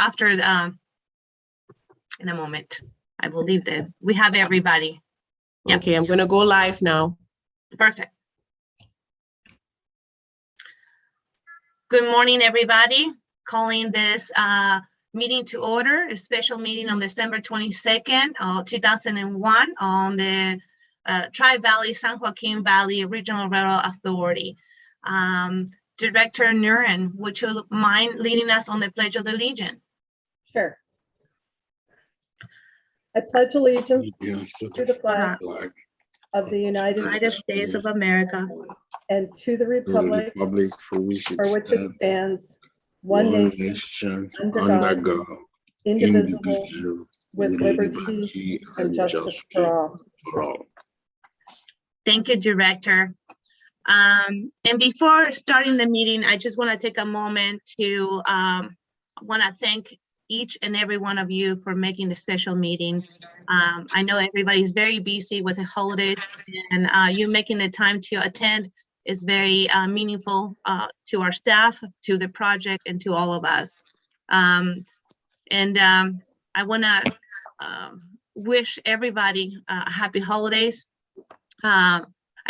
after the, in a moment. I believe that we have everybody. Yeah. Okay, I'm going to go live now. Perfect. Good morning, everybody. Calling this meeting to order, a special meeting on December 22nd, 2001 on the Tri-Valley San Joaquin Valley Regional Railroad Authority. Director Nuren, would you mind leading us on the Pledge of Allegiance? Sure. I pledge allegiance to the flag of the United States of America and to the republic for which it stands, one nation, under God, indivisible, with liberty and justice for all. Thank you, Director. And before starting the meeting, I just want to take a moment to thank each and every one of you for making the special meeting. I know everybody's very busy with the holidays, and you making the time to attend is very meaningful to our staff, to the project, and to all of us. I want to wish everybody happy holidays. I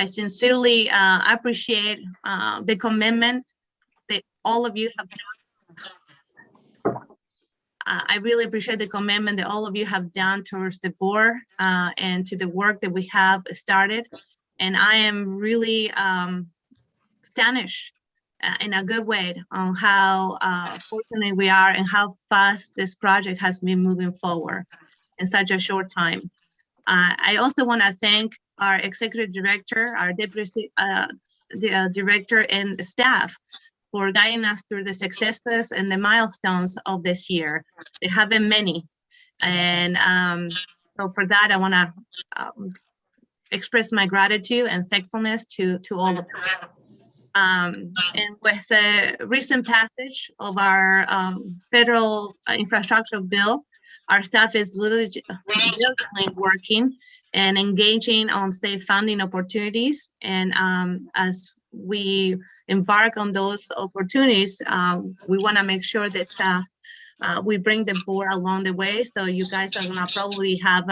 sincerely appreciate the commitment that all of you have done. I really appreciate the commitment that all of you have done towards the board and to the work that we have started. And I am really astonished in a good way on how fortunate we are and how fast this project has been moving forward in such a short time. I also want to thank our executive director, our deputy director, and staff for guiding us through the successes and the milestones of this year. There have been many. And so for that, I want to express my gratitude and thankfulness to all of them. And with the recent passage of our federal infrastructure bill, our staff is diligently working and engaging on state funding opportunities. And as we embark on those opportunities, we want to make sure that we bring the board along the way. So you guys are going to probably have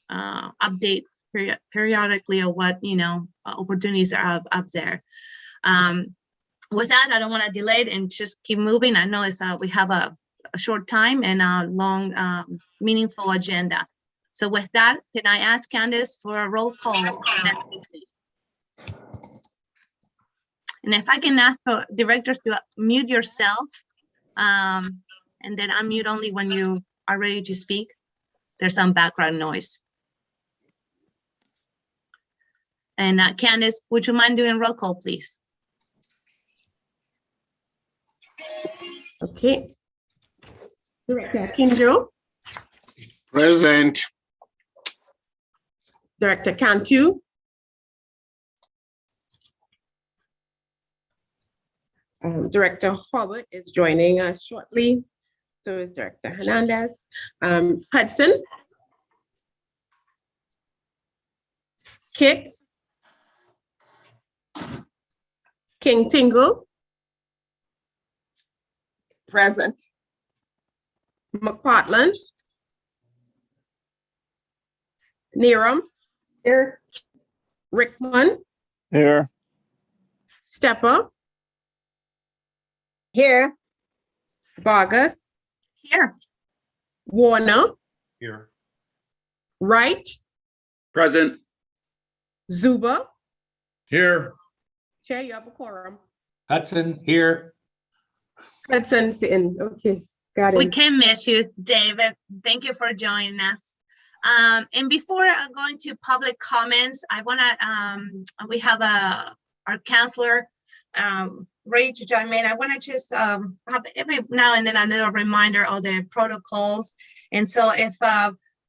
update periodically of what opportunities are up there. With that, I don't want to delay it and just keep moving. I know it's we have a short time and a long, meaningful agenda. So with that, can I ask Candace for a roll call? And if I can ask for directors to mute yourself, and then unmute only when you are ready to speak. There's some background noise. And Candace, would you mind doing roll call, please? Okay. Director Kinjo. Present. Director Cantu. Director Hobart is joining us shortly. So is Director Hernandez. Hudson. Kit. King Tingle. Present. McPartland. Neeram. Here. Rickman. Here. Stepper. Here. Vargas. Here. Warner. Here. Wright. Present. Zuba. Here. Chair, you have a quorum. Hudson, here. Hudson's in. Okay, got it. We can miss you, David. Thank you for joining us. And before going to public comments, I want to, we have our counselor ready to join in. I want to just have every now and then a little reminder of the protocols. And so if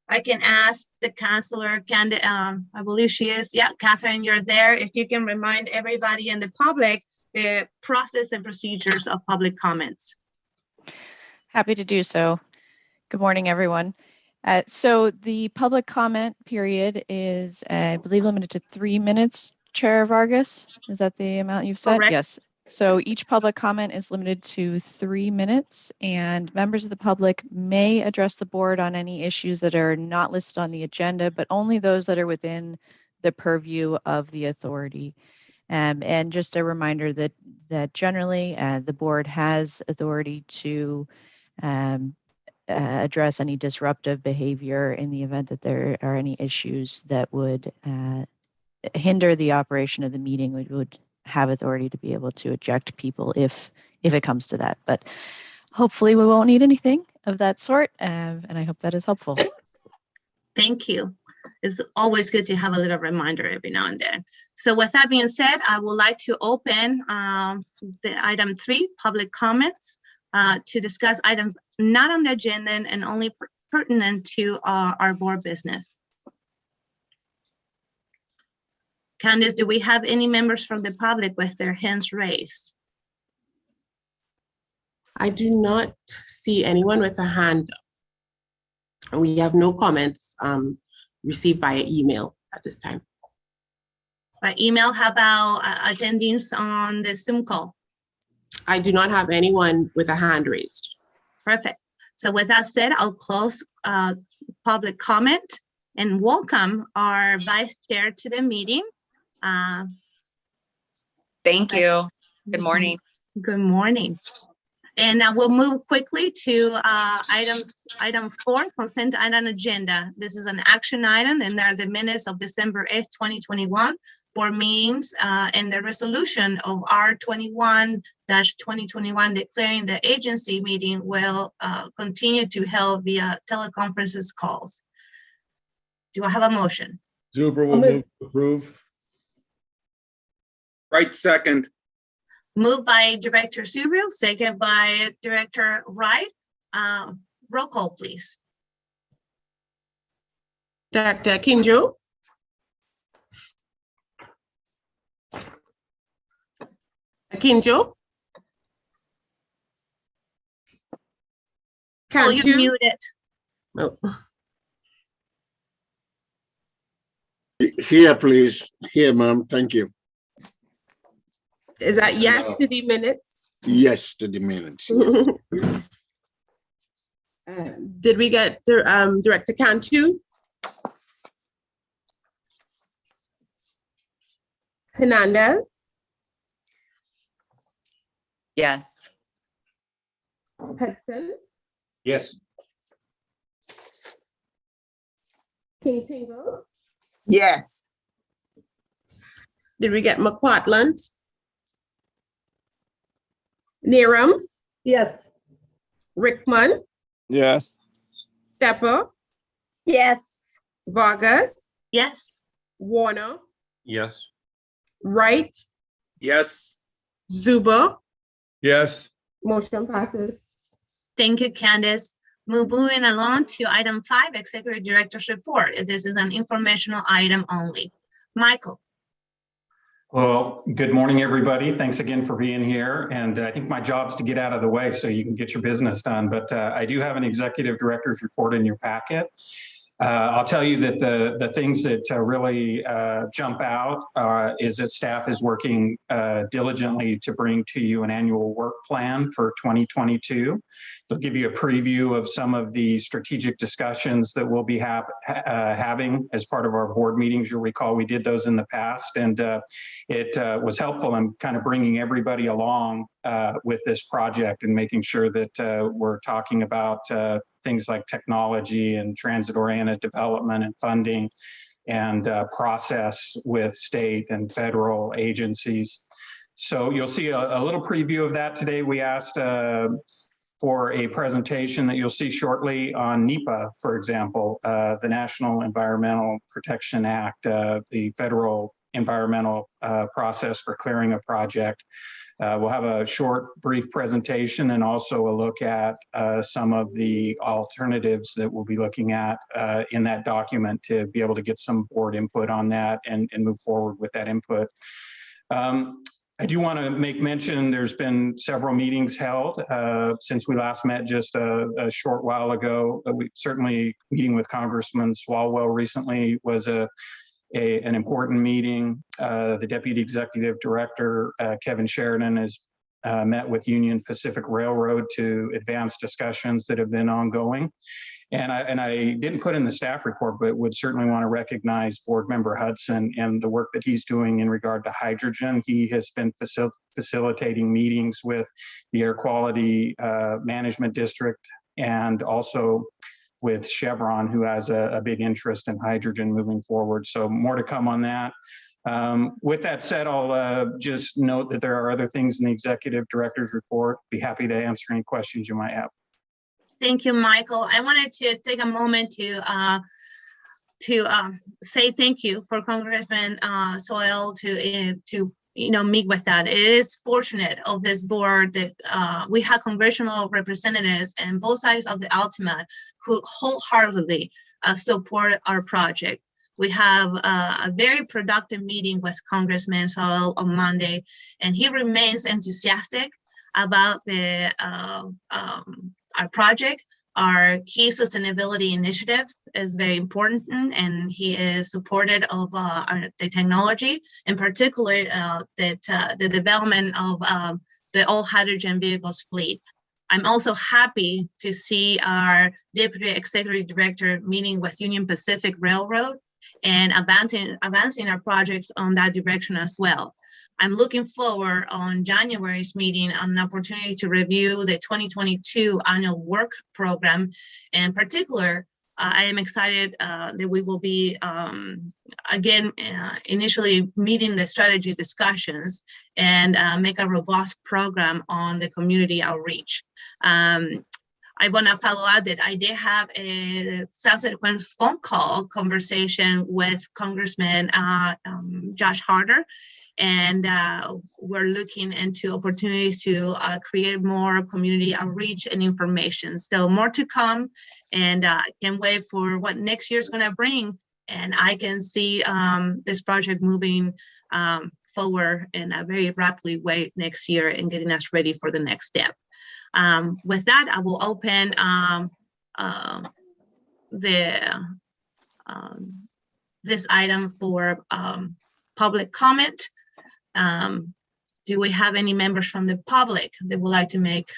I can ask the counselor, I believe she is. Yeah, Catherine, you're there. If you can remind everybody in the public the process and procedures of public comments. Happy to do so. Good morning, everyone. So the public comment period is, I believe, limited to 3 minutes, Chair Vargas. Is that the amount you've said? Correct. Yes. So each public comment is limited to 3 minutes, and members of the public may address the board on any issues that are not listed on the agenda, but only those that are within the purview of the authority. And just a reminder that generally the board has authority to address any disruptive behavior in the event that there are any issues that would hinder the operation of the meeting. We would have authority to be able to eject people if it comes to that. But hopefully we won't need anything of that sort, and I hope that is helpful. Thank you. It's always good to have a little reminder every now and then. So with that being said, I would like to open the item 3, public comments, to discuss items not on the agenda and only pertinent to our board business. Candice, do we have any members from the public with their hands raised? I do not see anyone with a hand up. We have no comments received via email at this time. By email, how about attendees on the Zoom call? I do not have anyone with a hand raised. Perfect. So with that said, I'll close public comment and welcome our vice chair to the meeting. Thank you. Good morning. Good morning. And now we'll move quickly to item 4, consent item agenda. This is an action item, and there are the minutes of December 8th, 2021 board meetings and the resolution of R21-2021 declaring the agency meeting will continue to held via teleconferences calls. Do I have a motion? Zuber will move to approve. Right, second. Moved by Director Subriel, second by Director Wright. Roll call, please. Director Kinjo. Kinjo. Oh, Can't you're you? muted. Oh. Here, please. Here, ma'am. Thank you. Is that yes to the minutes? Yes to the minutes. Yes. Did we get Director Cantu? Hernandez? Yes. Hudson? Yes. King Tingle? Yes. Did we get McPartland? Neeram? Yes. Rickman? Yes. Stepper? Yes. Vargas? Yes. Warner? Yes. Wright? Yes. Zuber? Yes. Motion passes. Thank you, Candice. Moving along to item 5, Executive Director's Report. This is an informational item only. Michael. Well, good morning, everybody. Thanks again for being here. And I think my job's to get out of the way so you can get your business done. But I do have an executive director's report in your packet. I'll tell you that the things that really jump out is that staff is working diligently to bring to you an annual work plan for 2022. They'll give you a preview of some of the strategic discussions that we'll be having as part of our board meetings. You'll recall we did those in the past, and it was helpful in kind of bringing everybody along with this project and making sure that we're talking about things like technology and transit-oriented development and funding and process with state and federal agencies. So you'll see a little preview of that today. We asked for a presentation that you'll see shortly on NEPA, for example, the National Environmental Protection Act, the federal environmental process for clearing a project. We'll have a short, brief presentation and also a look at some of the alternatives that we'll be looking at in that document to be able to get some board input on that and move forward with that input. I do want to make mention there's been several meetings held since we last met just a short while ago. We certainly meeting with Congressman Swalwell recently was a an important meeting. The Deputy Executive Director, Kevin Sheridan, has met with Union Pacific Railroad to advance discussions that have been ongoing. And I didn't put in the staff report, but would certainly want to recognize Board Member Hudson and the work that he's doing in regard to hydrogen. He has been facilitating meetings with the Air Quality Management District and also with Chevron, who has a big interest in hydrogen moving forward. So more to come on that. With that said, I'll just note that there are other things in the Executive Director's report. Be happy to answer any questions you might have. Thank you, Michael. I wanted to take a moment to say thank you for Congressman Soil to meet with that. It is fortunate of this board that we have congressional representatives and both sides of the Altima who wholeheartedly support our project. We have a very productive meeting with Congressman Soil on Monday, and he remains enthusiastic about our project. Our key sustainability initiatives is very important, and he is supportive of the technology, in particular the development of the all hydrogen vehicles fleet. I'm also happy to see our Deputy Executive Director meeting with Union Pacific Railroad and advancing our projects on that direction as well. I'm looking forward on January's meeting on an opportunity to review the 2022 annual work program. In particular, I am excited that we will be, initially meeting the strategy discussions and make a robust program on the community outreach. I want to follow up that I did have a subsequent phone call conversation with Congressman Josh Harder, and we're looking into opportunities to create more community outreach and information. So more to come, and I can't wait for what next year's going to bring. And I can see this project moving forward in a very rapidly way next year and getting us ready for the next step. With that, I will open this item for public comment. Do we have any members from the public that would like to make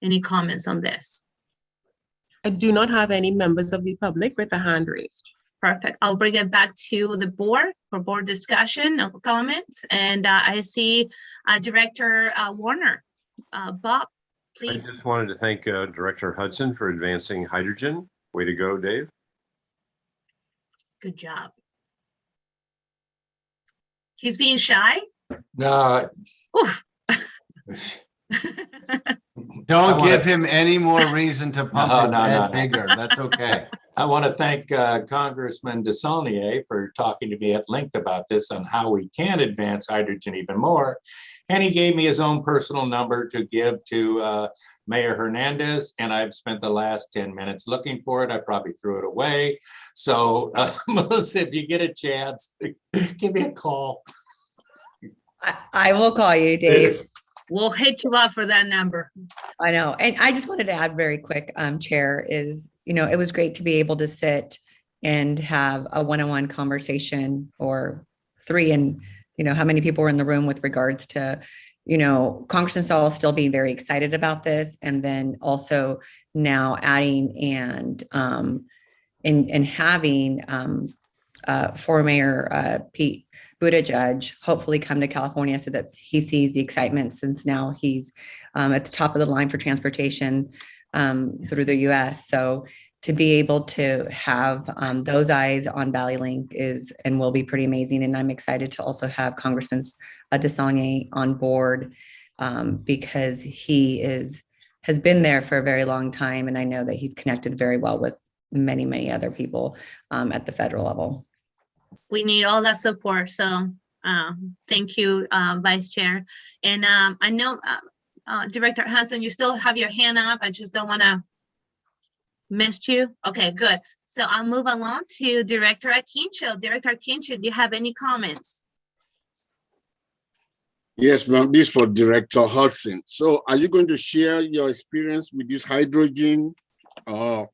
any comments on this? I do not have any members of the public with a hand raised. Perfect. I'll bring it back to the board for board discussion or comments. And I see Director Warner. Bob, please. I just wanted to thank Director Hudson for advancing hydrogen. Way to go, Dave. Good job. He's being shy? No. Don't give him any more reason to pump his head bigger. That's okay. I want to thank Congressman DeSaulnier for talking to me at length about this on how we can advance hydrogen even more. And he gave me his own personal number to give to Mayor Hernandez, and I've spent the last 10 minutes looking for it. I probably threw it away. So Melissa, if you get a chance, give me a call. I will call you, Dave. We'll hit you up for that number. I know. And I just wanted to add very quick, Chair, is, it was great to be able to sit and have a one-on-one conversation, or three, and, how many people were in the room with regards to, Congressman Saul still being very excited about this. And then also now adding and having former Mayor Pete Buttigieg hopefully come to California so that he sees the excitement, since now he's at the top of the line for transportation through the US. So to be able to have those eyes on Valley Link is and will be pretty amazing. And I'm excited to also have Congressman DeSaulnier on board because he has been there for a very long time. And I know that he's connected very well with many, many other people at the federal level. We need all that support. So thank you, Vice Chair. And I know, Director Hudson, you still have your hand up. I just don't want to miss you. Okay, good. So I'll move along to Director Akincho. Director Akincho, do you have any comments? Yes, ma'am. This is for Director Hudson. So are you going to share your experience with this hydrogen? Or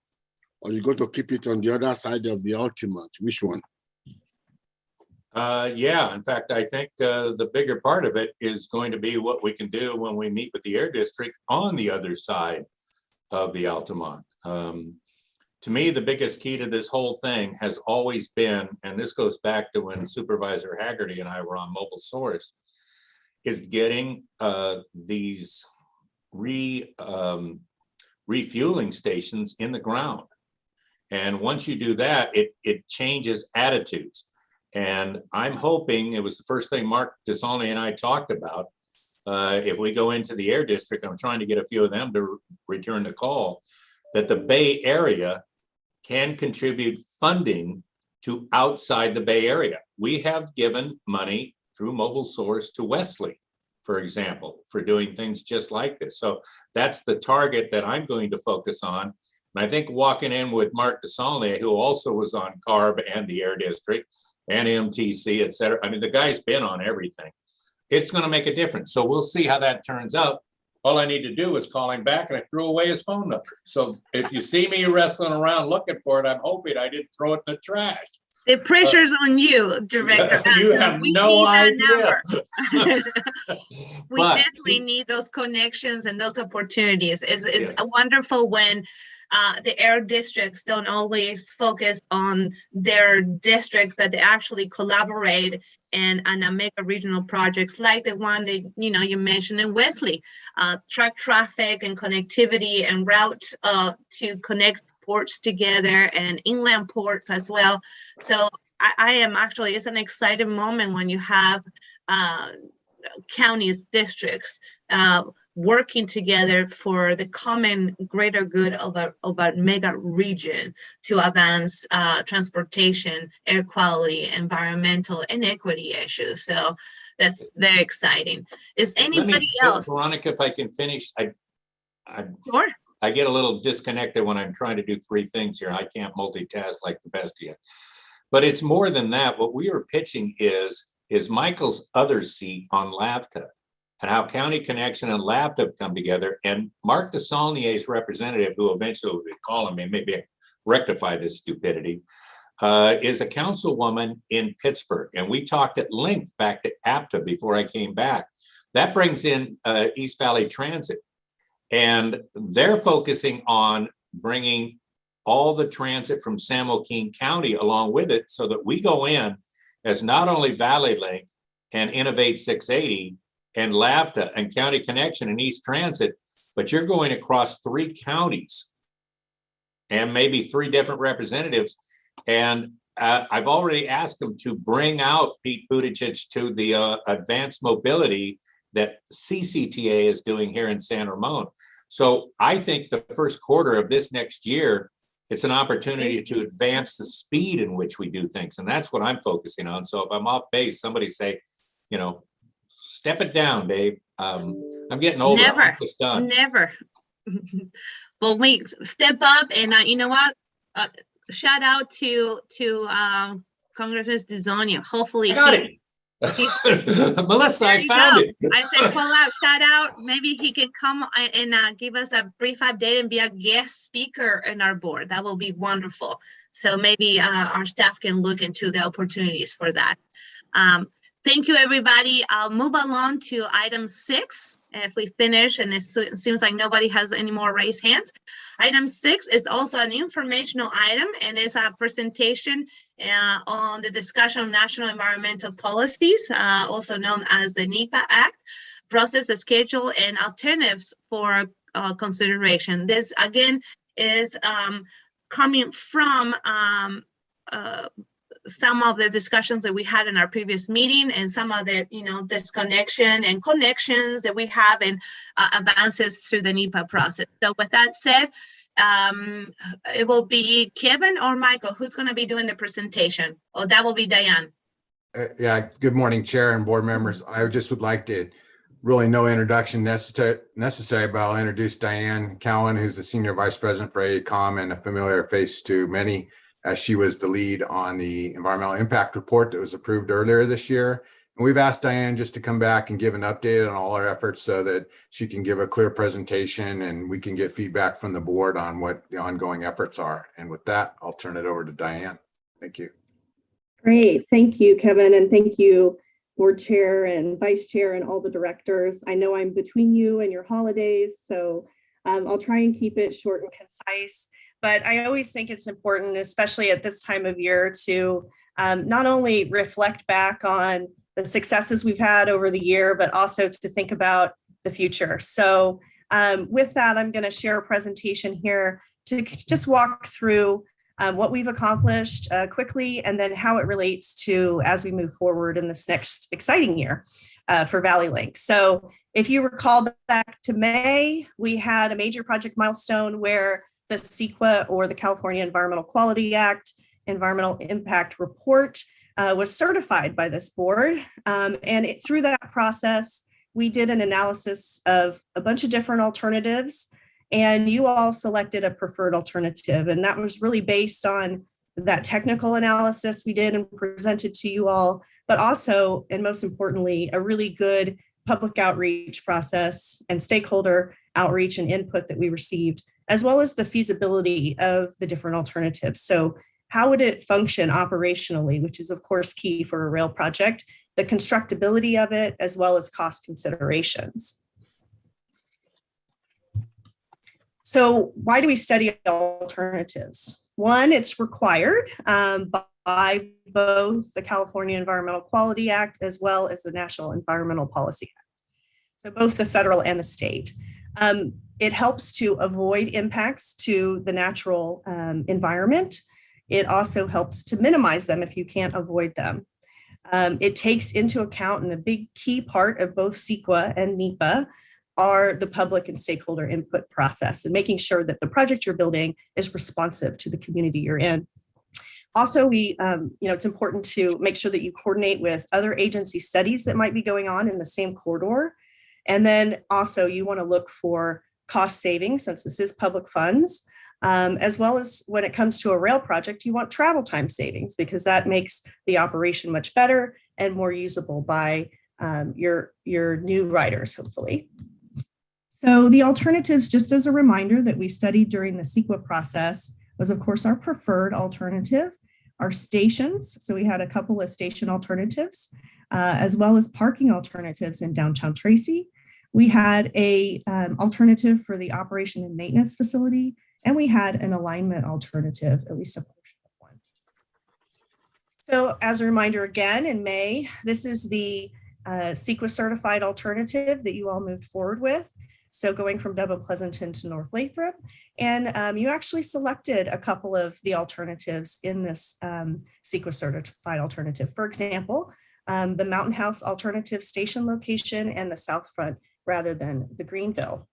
or you going to keep it on the other side of the Altamont? Which one? Yeah, in fact, I think the bigger part of it is going to be what we can do when we meet with the Air District on the other side of the Altamont. To me, the biggest key to this whole thing has always been, and this goes back to when Supervisor Haggerty and I were on Mobile Source, is getting these refueling stations in the ground. And once you do that, it changes attitudes. And I'm hoping, it was the first thing Mark Desaulniers and I talked about, if we go into the Air District, I'm trying to get a few of them to return the call, that the Bay Area can contribute funding to outside the Bay Area. We have given money through Mobile Source to Wesley, for example, for doing things just like this. So that's the target that I'm going to focus on. And I think walking in with Mark Desaulniers, who also was on CARB and the Air District and MTC, et cetera. I mean, the guy's been on everything. It's going to make a difference. So we'll see how that turns out. All I need to do is call him back, and I threw away his phone number. So if you see me wrestling around looking for it, I'm hoping I didn't throw it in the trash. The pressure's on you, Director. You have no idea. We definitely need those connections and those opportunities. It's wonderful when the air districts don't always focus on their district, but they actually collaborate and make a regional projects like the one that you mentioned in Wesley, truck traffic and connectivity and route to connect ports together and inland ports as well. So I am actually, it's an exciting moment when you have counties, districts working together for the common greater good of a mega region to advance transportation, air quality, environmental, and equity issues. So that's very exciting. Is anybody else? Veronica, if I can finish, Sure. I get a little disconnected when I'm trying to do three things here. I can't multitask like the best of you. But it's more than that. What we are pitching is Michael's other seat on LAVTA, and how County Connection and LAVTA come together. And Mark Desaulniers' representative, who eventually will be calling me, maybe rectify this stupidity, is a councilwoman in Pittsburgh. And we talked at length back to APTA before I came back. That brings in East Valley Transit. And they're focusing on bringing all the transit from San Joaquin County along with it, so that we go in as not only Valley Link and Innovate 680 and LAVTA and County Connection and East Transit, but you're going across 3 counties and maybe 3 different representatives. And I've already asked them to bring out Pete Buttigieg to the advanced mobility that CCTA is doing here in San Ramon. So I think the first quarter of this next year, it's an opportunity to advance the speed in which we do things. And that's what I'm focusing on. So if I'm off base, somebody say, step it down, Dave. I'm getting older. Never, done. Never. Well, we step up, and you know what? Shout out to Congressman Desaulniers. Hopefully, I got it. Melissa, I found it. I said, pull out, shout out. Maybe he can come and give us a brief update and be a guest speaker in our board. That will be wonderful. So maybe our staff can look into the opportunities for that. Thank you, everybody. I'll move along to item 6. If we finish, and it seems like nobody has any more raised hands. Item 6 is also an informational item, and is a presentation on the discussion of national environmental policies, also known as the NEPA Act, process, schedule, and alternatives for consideration. This, again, is coming from some of the discussions that we had in our previous meeting, and some of the disconnection and connections that we have in advances through the NEPA process. So with that said, it will be Kevin or Michael who's going to be doing the presentation. Oh, that will be Diane. Yeah, good morning, Chair and board members. I just would like to, really no introduction necessary, but I'll introduce Diane Cowan, who's the Senior Vice President for AECOM and a familiar face to many, as she was the lead on the environmental impact report that was approved earlier this year. And we've asked Diane just to come back and give an update on all our efforts so that she can give a clear presentation and we can get feedback from the board on what the ongoing efforts are. And with that, I'll turn it over to Diane. Thank you. Great. Thank you, Kevin. And thank you, board chair and vice chair and all the directors. I know I'm between you and your holidays, so I'll try and keep it short and concise. But I always think it's important, especially at this time of year, to not only reflect back on the successes we've had over the year, but also to think about the future. So with that, I'm going to share a presentation here to just walk through what we've accomplished quickly, and then how it relates to as we move forward in this next exciting year for Valley Link. So if you recall back to May, we had a major project milestone where the CEQA, or the California Environmental Quality Act, Environmental Impact Report was certified by this board. And through that process, we did an analysis of a bunch of different alternatives, and you all selected a preferred alternative. And that was really based on that technical analysis we did and presented to you all, but also, and most importantly, a really good public outreach process and stakeholder outreach and input that we received, as well as the feasibility of the different alternatives. So how would it function operationally, which is of course key for a rail project, the constructability of it, as well as cost considerations. So why do we study alternatives? One, it's required by both the California Environmental Quality Act as well as the National Environmental Policy Act. So both the federal and the state. It helps to avoid impacts to the natural environment. It also helps to minimize them if you can't avoid them. It takes into account, and a big key part of both CEQA and NEPA are the public and stakeholder input process, and making sure that the project you're building is responsive to the community you're in. Also, it's important to make sure that you coordinate with other agency studies that might be going on in the same corridor. And then also you want to look for cost savings, since this is public funds, as well as when it comes to a rail project, you want travel time savings, because that makes the operation much better and more usable by your new riders, hopefully. So the alternatives, just as a reminder, that we studied during the CEQA process was, of course, our preferred alternative, our stations. So we had a couple of station alternatives, as well as parking alternatives in downtown Tracy. We had a alternative for the operation and maintenance facility, and we had an alignment alternative, at least a portion of one. So as a reminder, again, in May, this is the CEQA certified alternative that you all moved forward with. So going from Devon Pleasanton to North Lathrop, and you actually selected a couple of the alternatives in this CEQA certified alternative. For example, the Mountain House alternative station location and the South Front rather than the Greenville.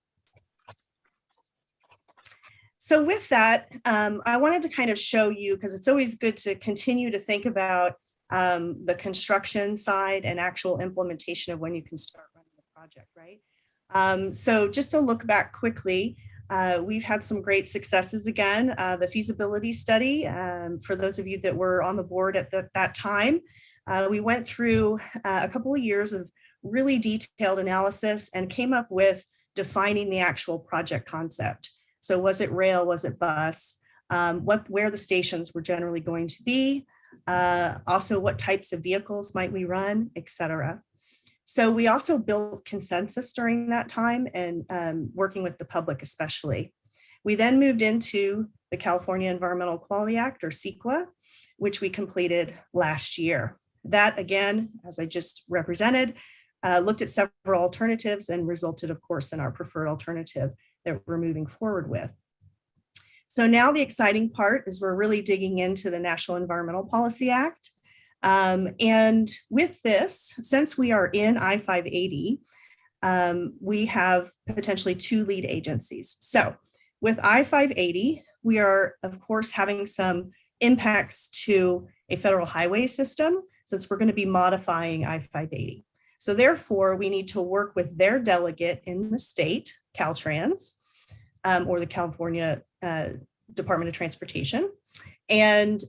So with that, I wanted to kind of show you, because it's always good to continue to think about the construction side and actual implementation of when you can start running the project, right? So just to look back quickly, we've had some great successes again. The feasibility study, for those of you that were on the board at that time, we went through a couple of years of really detailed analysis and came up with defining the actual project concept. So was it rail, was it bus, where the stations were generally going to be, also what types of vehicles might we run, et cetera. So we also built consensus during that time, and working with the public especially. We then moved into the California Environmental Quality Act, or CEQA, which we completed last year. That, again, as I just represented, looked at several alternatives and resulted, of course, in our preferred alternative that we're moving forward with. So now the exciting part is we're really digging into the National Environmental Policy Act. And with this, since we are in I-580, we have potentially two lead agencies. So with I-580, we are, of course, having some impacts to a federal highway system, since we're going to be modifying I-580. So therefore, we need to work with their delegate in the state, Caltrans, or the California Department of Transportation. And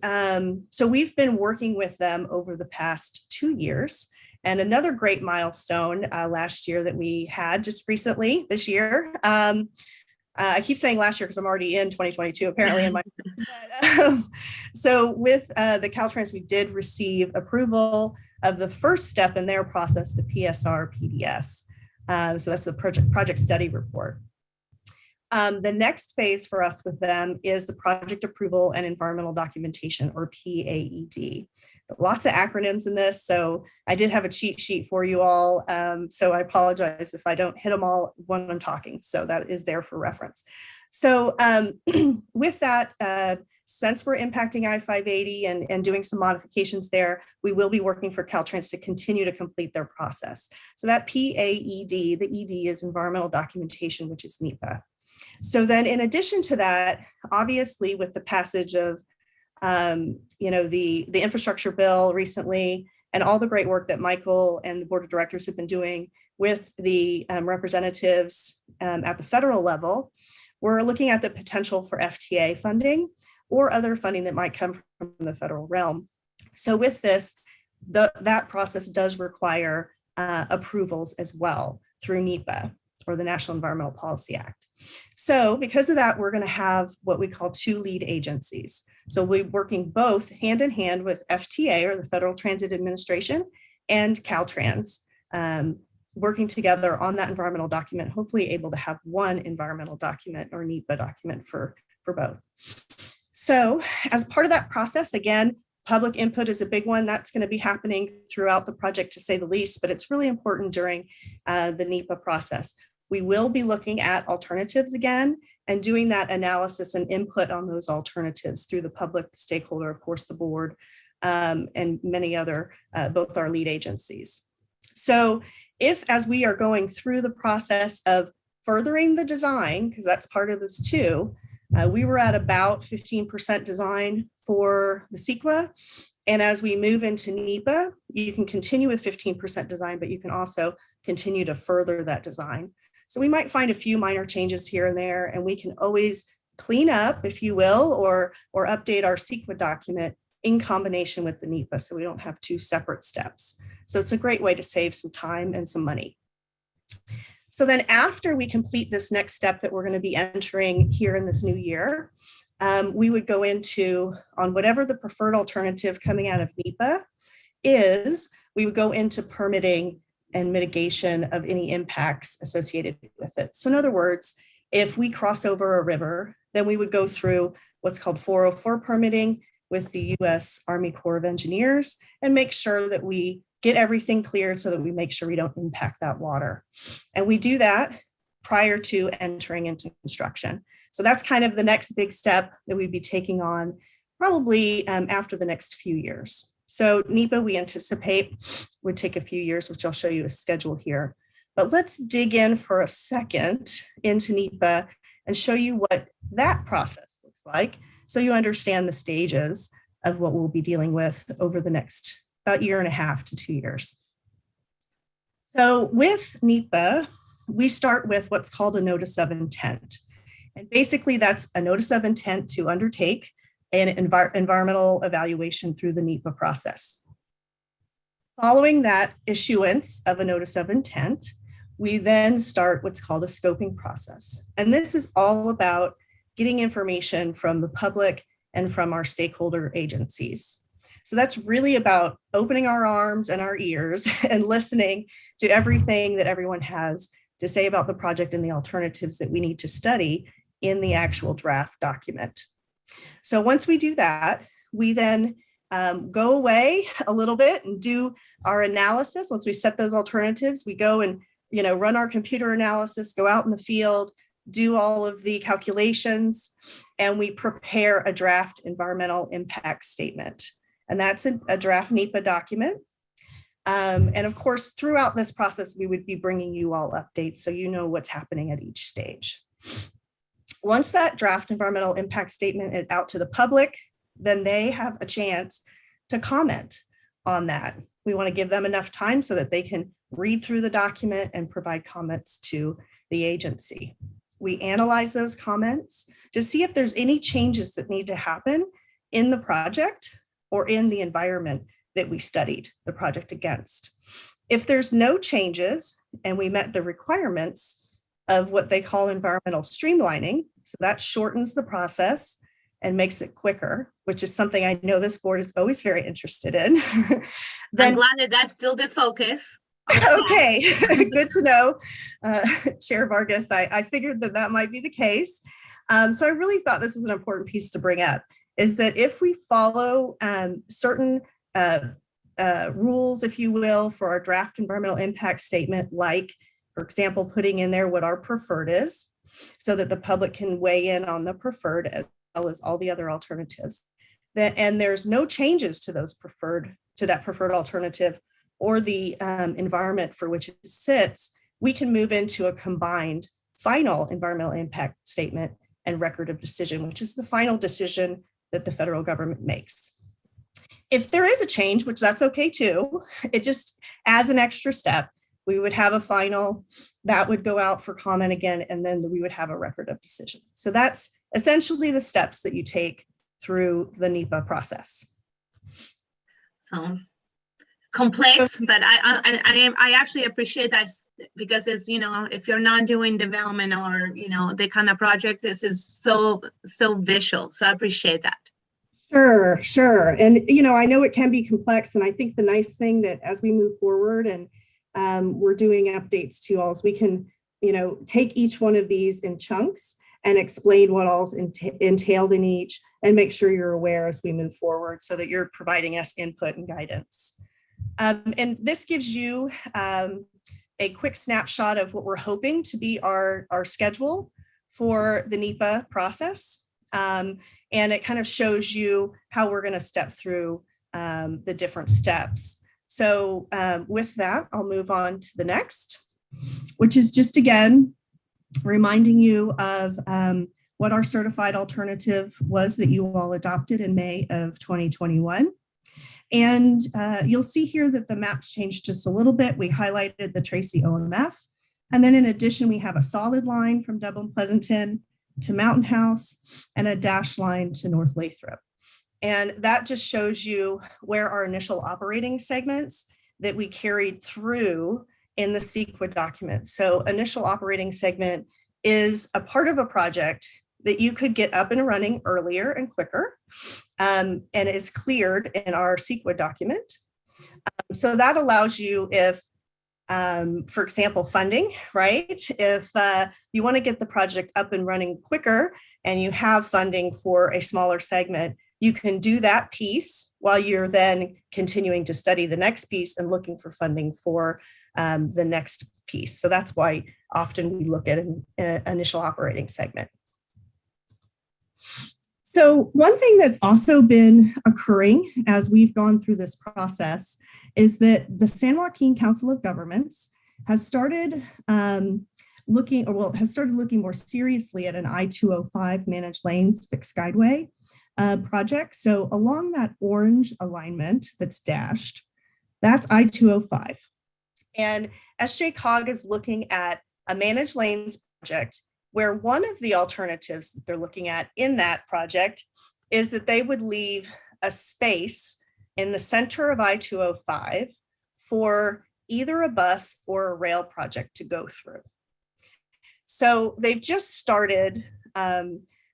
so we've been working with them over the past 2 years, And another great milestone last year that we had just recently this year. I keep saying last year because I'm already in 2022, apparently in my. So with the Caltrans, we did receive approval of the first step in their process, the PSR PDS. So that's the project study report. The next phase for us with them is the project approval and environmental documentation, or PAED. Lots of acronyms in this, so I did have a cheat sheet for you all. So I apologize if I don't hit them all when I'm talking. So that is there for reference. So with that, since we're impacting I-580 and doing some modifications there, we will be working for Caltrans to continue to complete their process. So that PAED, the ED is environmental documentation, which is NEPA. So then in addition to that, obviously with the passage of the infrastructure bill recently, and all the great work that Michael and the board of directors have been doing with the representatives at the federal level, we're looking at the potential for FTA funding or other funding that might come from the federal realm. So with this, that process does require approvals as well through NEPA, or the National Environmental Policy Act. So because of that, we're going to have what we call two lead agencies. So we're working both hand in hand with FTA, or the Federal Transit Administration, and Caltrans, working together on that environmental document, hopefully able to have one environmental document or NEPA document for both. So as part of that process, again, public input is a big one. That's going to be happening throughout the project, to say the least, but it's really important during the NEPA process. We will be looking at alternatives again and doing that analysis and input on those alternatives through the public, the stakeholder, of course, the board, and many other, both our lead agencies. So if, as we are going through the process of furthering the design, because that's part of this too, we were at about 15% design for the CEQA. And as we move into NEPA, you can continue with 15% design, but you can also continue to further that design. So we might find a few minor changes here and there, and we can always clean up, if you will, or update our CEQA document in combination with the NEPA, so we don't have two separate steps. So it's a great way to save some time and some money. So then after we complete this next step that we're going to be entering here in this new year, we would go into, on whatever the preferred alternative coming out of NEPA is, we would go into permitting and mitigation of any impacts associated with it. So in other words, if we cross over a river, then we would go through what's called 404 permitting with the U.S. Army Corps of Engineers and make sure that we get everything cleared so that we make sure we don't impact that water. And we do that prior to entering into construction. So that's kind of the next big step that we'd be taking on probably after the next few years. So NEPA, we anticipate, would take a few years, which I'll show you a schedule here. But let's dig in for a second into NEPA and show you what that process looks like, so you understand the stages of what we'll be dealing with over the next about 1.5 to 2 years. So with NEPA, we start with what's called a notice of intent. And basically that's a notice of intent to undertake an environmental evaluation through the NEPA process. Following that issuance of a notice of intent, we then start what's called a scoping process. And this is all about getting information from the public and from our stakeholder agencies. So that's really about opening our arms and our ears and listening to everything that everyone has to say about the project and the alternatives that we need to study in the actual draft document. So once we do that, we then go away a little bit and do our analysis. Once we set those alternatives, we go and run our computer analysis, go out in the field, do all of the calculations, and we prepare a draft environmental impact statement. And that's a draft NEPA document. And of course, throughout this process, we would be bringing you all updates so you know what's happening at each stage. Once that draft environmental impact statement is out to the public, then they have a chance to comment on that. We want to give them enough time so that they can read through the document and provide comments to the agency. We analyze those comments to see if there's any changes that need to happen in the project or in the environment that we studied the project against. If there's no changes and we met the requirements of what they call environmental streamlining, so that shortens the process and makes it quicker, which is something I know this board is always very interested in. I'm glad that that's still the focus. Okay, good to know. Chair Vargas, I figured that that might be the case. So I really thought this is an important piece to bring up, is that if we follow certain rules, if you will, for our draft environmental impact statement, like, for example, putting in there what our preferred is, so that the public can weigh in on the preferred as well as all the other alternatives, and there's no changes to those that preferred alternative or the environment for which it sits, we can move into a combined final environmental impact statement and record of decision, which is the final decision that the federal government makes. If there is a change, which that's okay too, it just adds an extra step. We would have a final that would go out for comment again, and then we would have a record of decision. So that's essentially the steps that you take through the NEPA process. So complex, but I actually appreciate that, because it's, you know, if you're not doing development or, you know, the kind of project, this is so visual. So I appreciate that. Sure. And, you know, I know it can be complex. And I think the nice thing that as we move forward and we're doing updates to you all is we can, you know, take each one of these in chunks and explain what all's entailed in each and make sure you're aware as we move forward so that you're providing us input and guidance. And this gives you a quick snapshot of what we're hoping to be our schedule for the NEPA process. And it kind of shows you how we're going to step through the different steps. So with that, I'll move on to the next, which is just, again, reminding you of what our certified alternative was that you all adopted in May of 2021. And you'll see here that the maps changed just a little bit. We highlighted the Tracy OMF. And then in addition, we have a solid line from Dublin Pleasanton to Mountain House and a dashed line to North Lathrop. And that just shows you where our initial operating segments that we carried through in the CEQA document. So initial operating segment is a part of a project that you could get up and running earlier and quicker, and is cleared in our CEQA document. So that allows you, if, for example, funding, right? If you want to get the project up and running quicker and you have funding for a smaller segment, you can do that piece while you're then continuing to study the next piece and looking for funding for the next piece. So that's why often we look at an initial operating segment. So one thing that's also been occurring as we've gone through this process is that the San Joaquin Council of Governments has started looking more seriously at an I-205 managed lanes fixed guideway project. So along that orange alignment that's dashed, that's I-205. And SJCOG is looking at a managed lanes project where one of the alternatives that they're looking at in that project is that they would leave a space in the center of I-205 for either a bus or a rail project to go through. So they've just started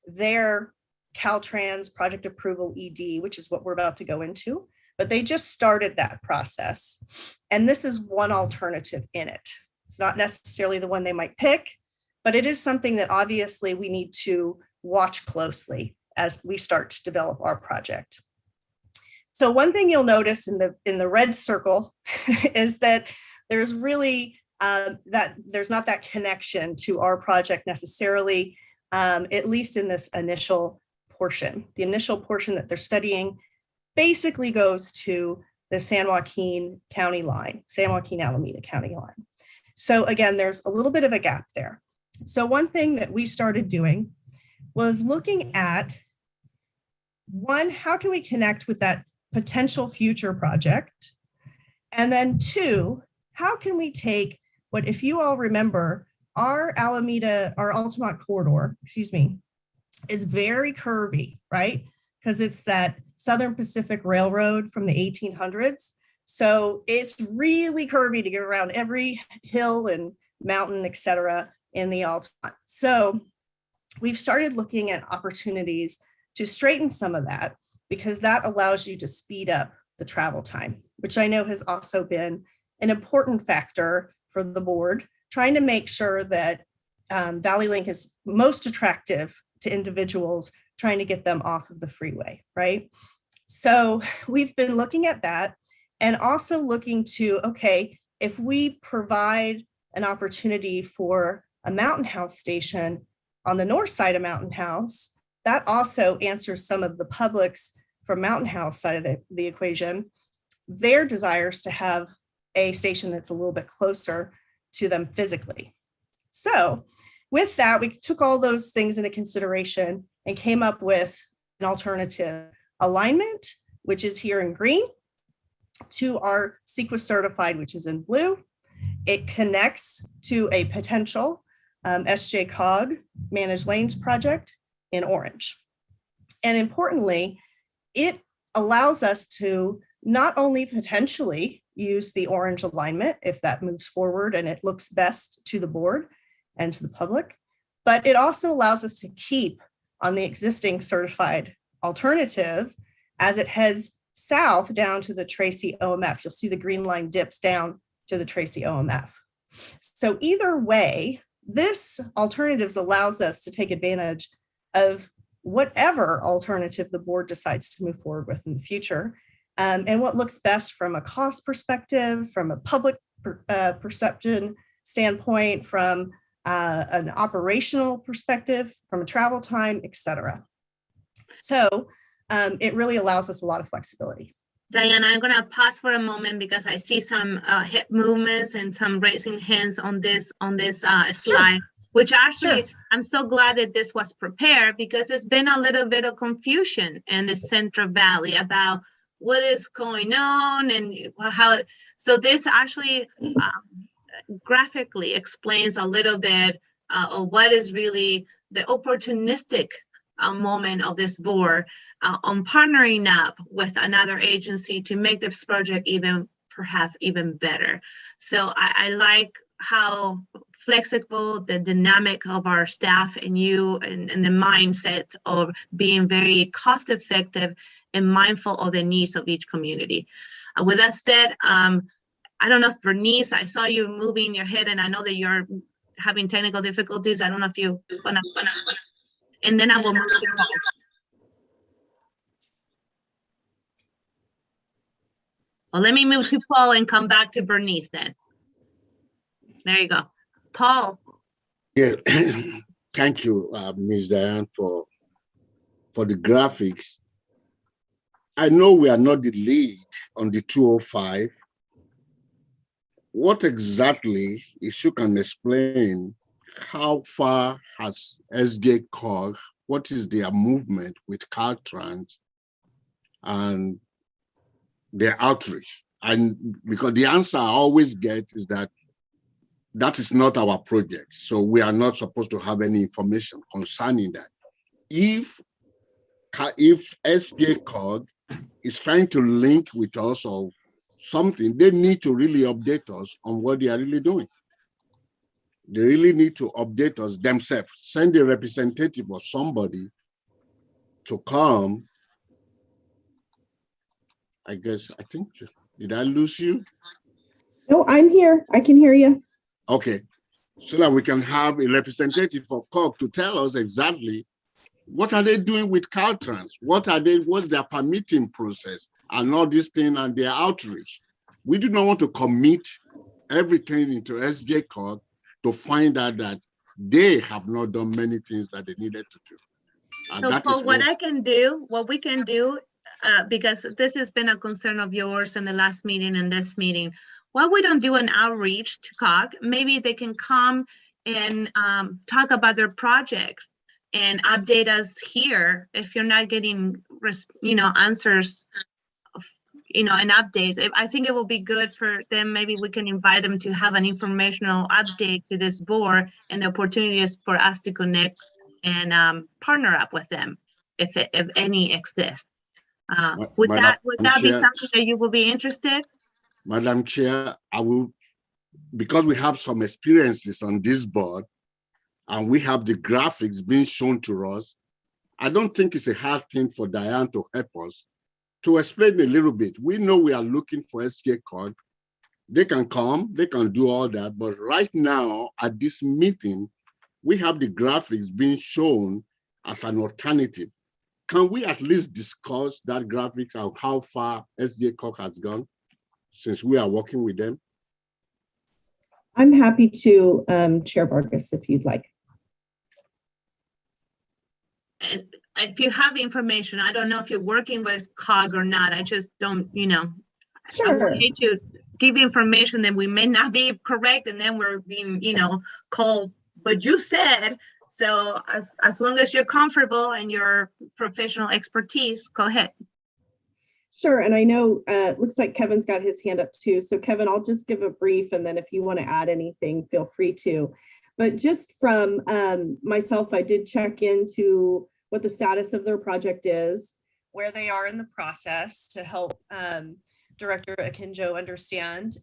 their Caltrans project approval ED, which is what we're about to go into, but they just started that process. And this is one alternative in it. It's not necessarily the one they might pick, but it is something that obviously we need to watch closely as we start to develop our project. So one thing you'll notice in the red circle is that there's really there's not that connection to our project necessarily, at least in this initial portion. The initial portion that they're studying basically goes to the San Joaquin County line, San Joaquin Alameda County line. So again, there's a little bit of a gap there. So one thing that we started doing was looking at, one, how can we connect with that potential future project? And then two, how can we take what, if you all remember, our Altamont corridor, is very curvy, right? Because it's that Southern Pacific Railroad from the 1800s. So it's really curvy to get around every hill and mountain, et cetera, in the Altamont. So we've started looking at opportunities to straighten some of that, because that allows you to speed up the travel time, which I know has also been an important factor for the board, trying to make sure that Valley Link is most attractive to individuals, trying to get them off of the freeway, right? So we've been looking at that, and also looking to, okay, if we provide an opportunity for a Mountain House station on the north side of Mountain House, that also answers some of the public's, from Mountain House side of the equation, their desires to have a station that's a little bit closer to them physically. So with that, we took all those things into consideration and came up with an alternative alignment, which is here in green, to our CEQA certified, which is in blue. It connects to a potential SJ-COG managed lanes project in orange. And importantly, it allows us to not only potentially use the orange alignment if that moves forward and it looks best to the board and to the public, but it also allows us to keep on the existing certified alternative as it heads south down to the Tracy OMF. You'll see the green line dips down to the Tracy OMF. So either way, this alternatives allows us to take advantage of whatever alternative the board decides to move forward with in the future, and what looks best from a cost perspective, from a public perception standpoint, from an operational perspective, from a travel time, et cetera. So it really allows us a lot of flexibility. Diana, I'm going to pause for a moment because I see some hip movements and some raising hands on this slide. Sure. Which actually, sure. I'm so glad that this was prepared, because there's been a little bit of confusion in the Central Valley about what is going on and how. So this actually graphically explains a little bit of what is really the opportunistic moment of this board on partnering up with another agency to make this project perhaps even better. So I like how flexible the dynamic of our staff and you and the mindset of being very cost effective and mindful of the needs of each community. With that said, I don't know if Bernice, I saw you moving your head and I know that you're having technical difficulties. I don't know if you wanna and then I will move to Paul. Well, let me move to Paul and come back to Bernice then. There you go. Paul. Yeah, thank you, Ms. Diane, for the graphics. I know we are not the lead on the 205. What exactly, if you can explain, how far has SJ-COG, what is their movement with Caltrans and their outreach? And because the answer I always get is that is not our project. So we are not supposed to have any information concerning that. If SJ-COG is trying to link with us or something, they need to really update us on what they are really doing. They really need to update us themselves, send a representative or somebody to come. I think, did I lose you? No, I'm here. I can hear you. Okay, so that we can have a representative of COG to tell us exactly what are they doing with Caltrans? What's their permitting process and all this thing and their outreach? We do not want to commit everything into SJ-COG to find out that they have not done many things that they needed to do. And so Paul, what we can do, because this has been a concern of yours in the last meeting and this meeting, why we don't do an outreach to COG? Maybe they can come and talk about their projects and update us here if you're not getting, answers, and updates. I think it will be good for them. Maybe we can invite them to have an informational update to this board and the opportunities for us to connect and partner up with them if any exist. Would Madam that be Chair, something that you will be interested? Madam Chair, I will, because we have some experiences on this board and we have the graphics being shown to us, I don't think it's a hard thing for Diane to help us to explain a little bit. We know we are looking for SK code. They can come, they can do all that, but right now at this meeting, we have the graphics being shown as an alternative. Can we at least discuss that graphics and how far SJ Cork has gone since we are working with them? I'm happy to, Chair Vargas, if you'd like. And if you have information, I don't know if you're working with COG or not. I just don't, I would hate to give information that we may not be correct, and then we're being, called, but you said. So as long as you're comfortable and your professional expertise, go ahead. Sure, and I know it looks like Kevin's got his hand up too. So Kevin, I'll just give a brief, and then if you want to add anything, feel free to. But just from myself, I did check into what the status of their project is, where they are in the process to help Director Akinjo understand.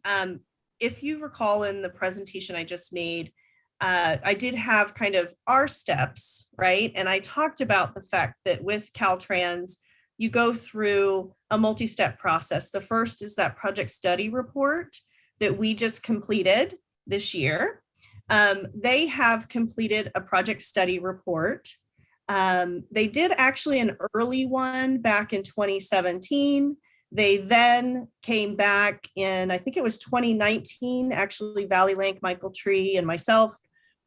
If you recall in the presentation I just made, I did have kind of our steps, right? And I talked about the fact that with Caltrans, you go through a multi-step process. The first is that project study report that we just completed this year. They have completed a project study report. They did actually an early one back in 2017. They then came back in, I think it was 2019, actually Valley Link, Michael Tree, and myself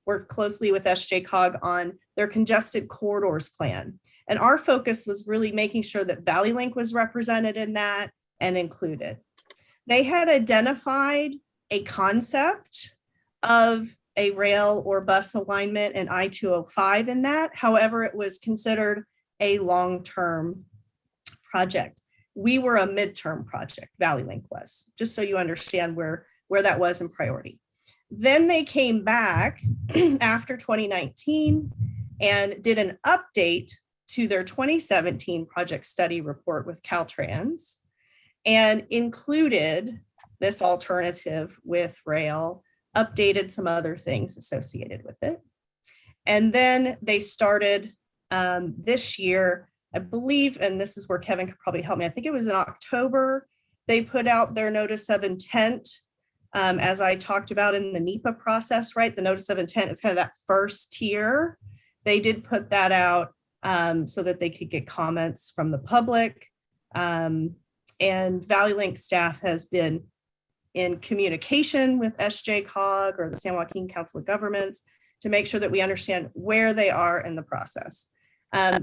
worked closely with SJCOG on their congested corridors plan. And our focus was really making sure that Valley Link was represented in that and included. They had identified a concept of a rail or bus alignment in I-205 in that. However, it was considered a long-term project. We were a midterm project, Valley Link was, just so you understand where that was in priority. Then they came back after 2019 and did an update to their 2017 project study report with Caltrans and included this alternative with rail, updated some other things associated with it. And then they started this year, I believe, and this is where Kevin could probably help me. I think it was in October, they put out their notice of intent. As I talked about in the NEPA process, right? The notice of intent is kind of that first tier. They did put that out so that they could get comments from the public. And Valley Link staff has been in communication with SJCOG or the San Joaquin Council of Governments to make sure that we understand where they are in the process.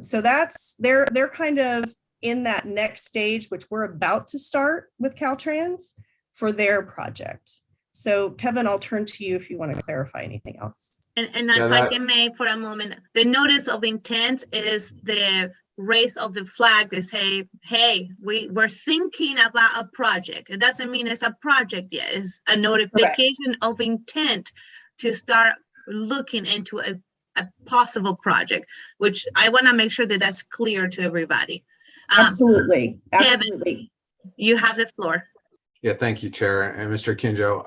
So that's, they're kind of in that next stage, which we're about to start with Caltrans for their project. So Kevin, I'll turn to you if you want to clarify anything else. And if I can make for a moment, the notice of intent is the raise of the flag that say, hey, we're thinking about a project. It doesn't mean it's a project yet. It's a notification of intent to start looking into a possible project, which I want to make sure that that's clear to everybody. Absolutely. Kevin, you have the floor. Yeah, thank you, Chair, and Mr. Akinjo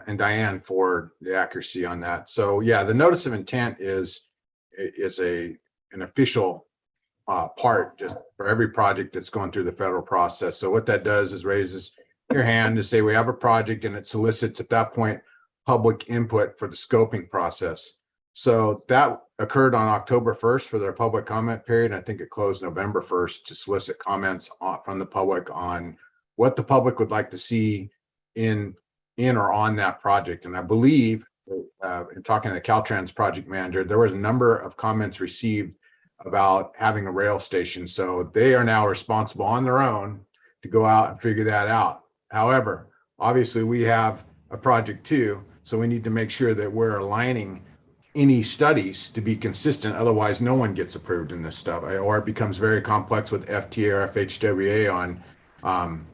and Diane for the accuracy on that. So yeah, the notice of intent is an official part just for every project that's going through the federal process. So what that does is raises your hand to say we have a project, and it solicits at that point public input for the scoping process. So that occurred on October 1st for their public comment period. I think it closed November 1st to solicit comments from the public on what the public would like to see in or on that project. And I believe in talking to the Caltrans project manager, there was a number of comments received about having a rail station. So they are now responsible on their own to go out and figure that out. However, obviously we have a project too, so we need to make sure that we're aligning any studies to be consistent. Otherwise, no one gets approved in this stuff, or it becomes very complex with FTA or FHWA on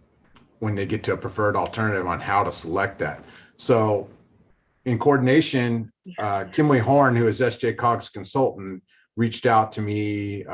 when they get to a preferred alternative on how to select that. So in coordination, Kimberly Horn, who is SJCOG's consultant, reached out to me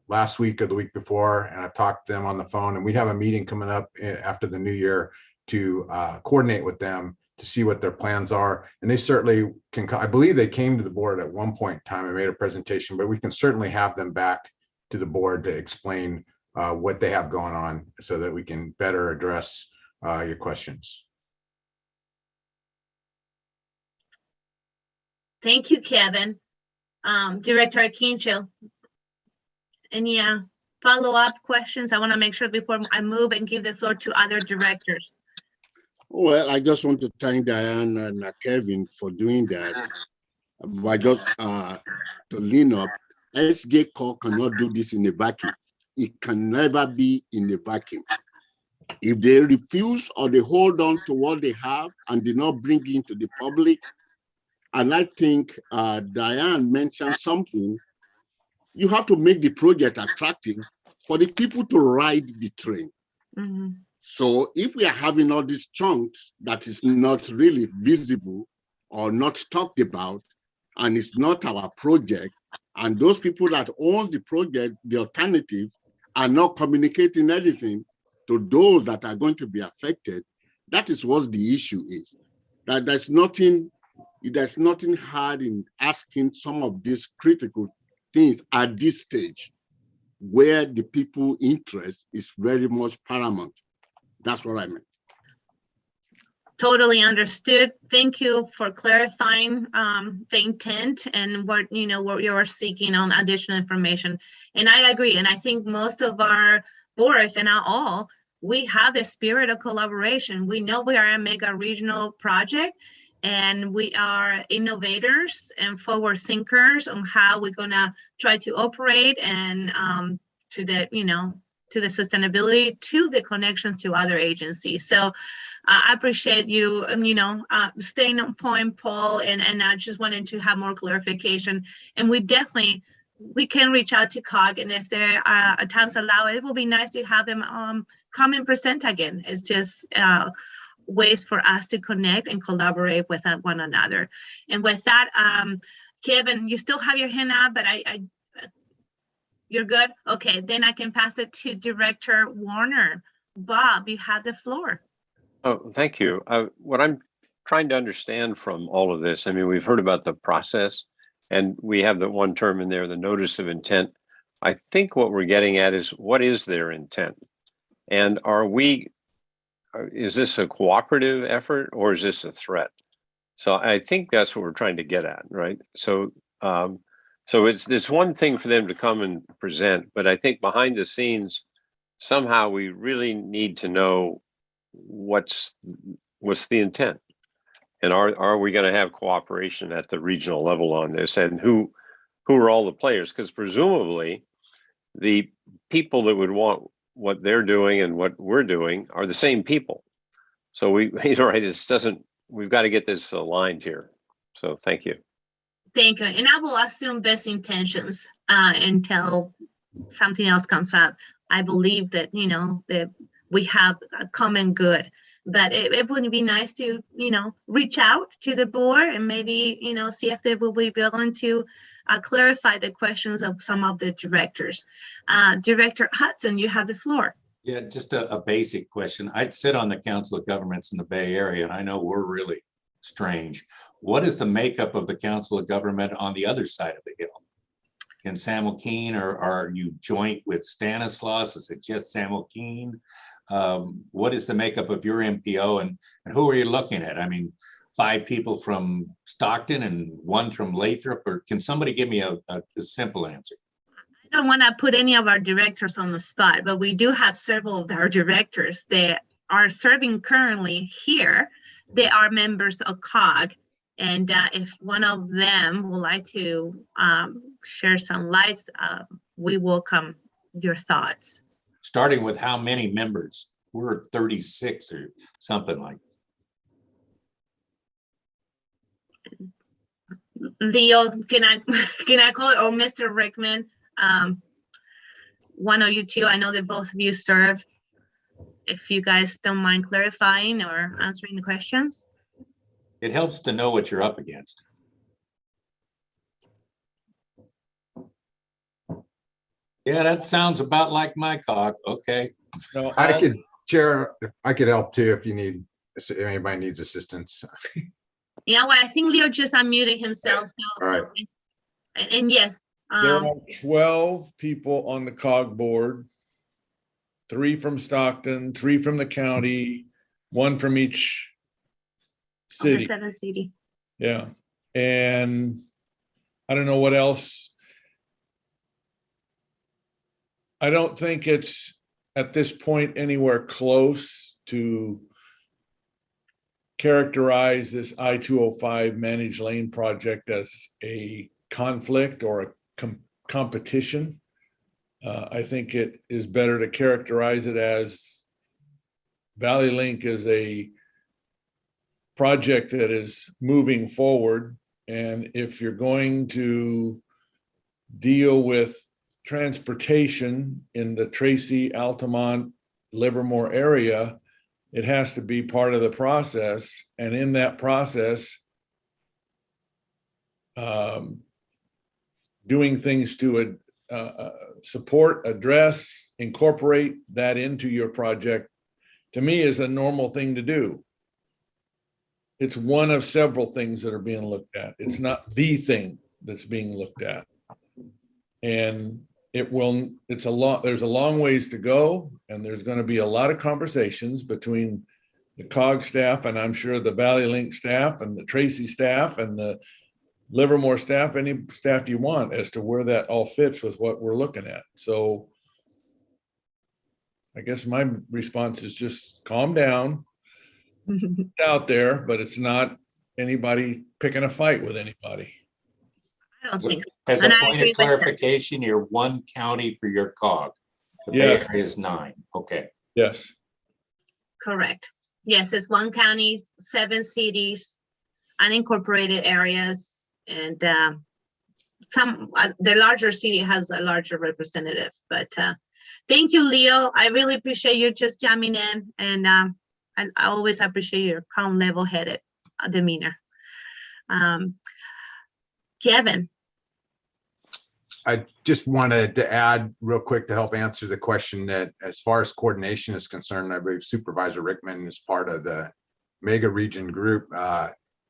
last week or the week before, and I've talked to them on the phone, and we have a meeting coming up after the new year to coordinate with them to see what their plans are. And they certainly can, I believe they came to the board at one point in time and made a presentation, but we can certainly have them back to the board to explain what they have going on so that we can better address your questions. Thank you, Kevin. Director Akincho, any follow-up questions? I want to make sure before I move and give the floor to other directors. Well, I just want to thank Diane and Kevin for doing that. But just to lean up, SG Corps cannot do this in a vacuum. It can never be in a vacuum. If they refuse or they hold on to what they have and did not bring it to the public, and I think Diane mentioned something, you have to make the project attractive for the people to ride the train. Mm-hmm. So if we are having all these chunks that is not really visible or not talked about, and it's not our project, and those people that own the project, the alternative, are not communicating anything to those that are going to be affected, that is what the issue is. That there's nothing hard in asking some of these critical things at this stage where the people interest is very much paramount. That's what I meant. Totally understood. Thank you for clarifying the intent and what you're seeking on additional information. And I agree. And I think most of our board, if not all, we have the spirit of collaboration. We know we are a mega regional project, and we are innovators and forward thinkers on how we're gonna try to operate and to the sustainability, to the connections to other agencies. So I appreciate you, staying on point, Paul, and I just wanted to have more clarification. And we can reach out to COG, and if there are times allowed, it will be nice to have them come and present again. It's just ways for us to connect and collaborate with one another. And with that, Kevin, you still have your hand up, but you're good? Okay, then I can pass it to Director Warner. Bob, you have the floor. Oh, thank you. What I'm trying to understand from all of this, I mean, we've heard about the process, and we have the one term in there, the notice of intent. I think what we're getting at is, what is their intent? And is this a cooperative effort, or is this a threat? So I think that's what we're trying to get at, right? So it's one thing for them to come and present, but I think behind the scenes, somehow we really need to know what's the intent, and are we going to have cooperation at the regional level on this, and who are all the players? Because presumably the people that would want what they're doing and what we're doing are the same people. So we've got to get this aligned here. So thank you. Thank you. And I will assume best intentions until something else comes up. I believe that, that we have a common good, but it would be nice to, reach out to the board and maybe, see if they will be willing to clarify the questions of some of the directors. Director Hudson, you have the floor. Yeah, just a basic question. I'd sit on the Council of Governments in the Bay Area, and I know we're really strange. What is the makeup of the Council of Government on the other side of the hill? In San Joaquin, or are you joint with Stanislaus? Is it just San Joaquin? What is the makeup of your MPO, and who are you looking at? I mean, 5 people from Stockton and 1 from Lathrop, or can somebody give me a simple answer? I don't want to put any of our directors on the spot, but we do have several of our directors that are serving currently here. They are members of COG. And if one of them would like to share some lights, we welcome your thoughts. Starting with how many members? We're 36 or something like that. Leo, can I call it, or Mr. Rickman? One of you two, I know that both of you serve. If you guys don't mind clarifying or answering the questions. It helps to know what you're up against. Yeah, that sounds about like my cog. Okay. No, I could, Chair, I could help too if if anybody needs assistance. Yeah, well, I think Leo just unmuted himself. So, All right. and yes, there are 12 people on the COG board, 3 from Stockton, 3 from the county, 1 from each of the city. 7 city. Yeah. And I don't know what else. I don't think it's at this point anywhere close to characterize this I-205 managed lane project as a conflict or a competition. I think it is better to characterize it as Valley Link is a project that is moving forward. And if you're going to deal with transportation in the Tracy, Altamont, Livermore area, it has to be part of the process. And in that process, doing things to support, address, incorporate that into your project, to me, is a normal thing to do. It's one of several things that are being looked at. It's not the thing that's being looked at. And there's a long ways to go, and there's going to be a lot of conversations between the COG staff, and I'm sure the Valley Link staff and the Tracy staff and the Livermore staff, any staff you want, as to where that all fits with what we're looking at. So I guess my response is just calm down. It's out there, but it's not anybody picking a fight with anybody. I don't think so. As a And I point agree of with that. clarification, you're 1 county for your cog. The Bay Yes. Area is 9. Okay. Yes. Correct. Yes, it's 1 county, 7 cities, unincorporated areas, and the larger city has a larger representative. But thank you, Leo. I really appreciate you just jamming in, and I always appreciate your calm, level-headed demeanor. Kevin. I just wanted to add real quick to help answer the question that as far as coordination is concerned, I believe Supervisor Rickman is part of the mega region group.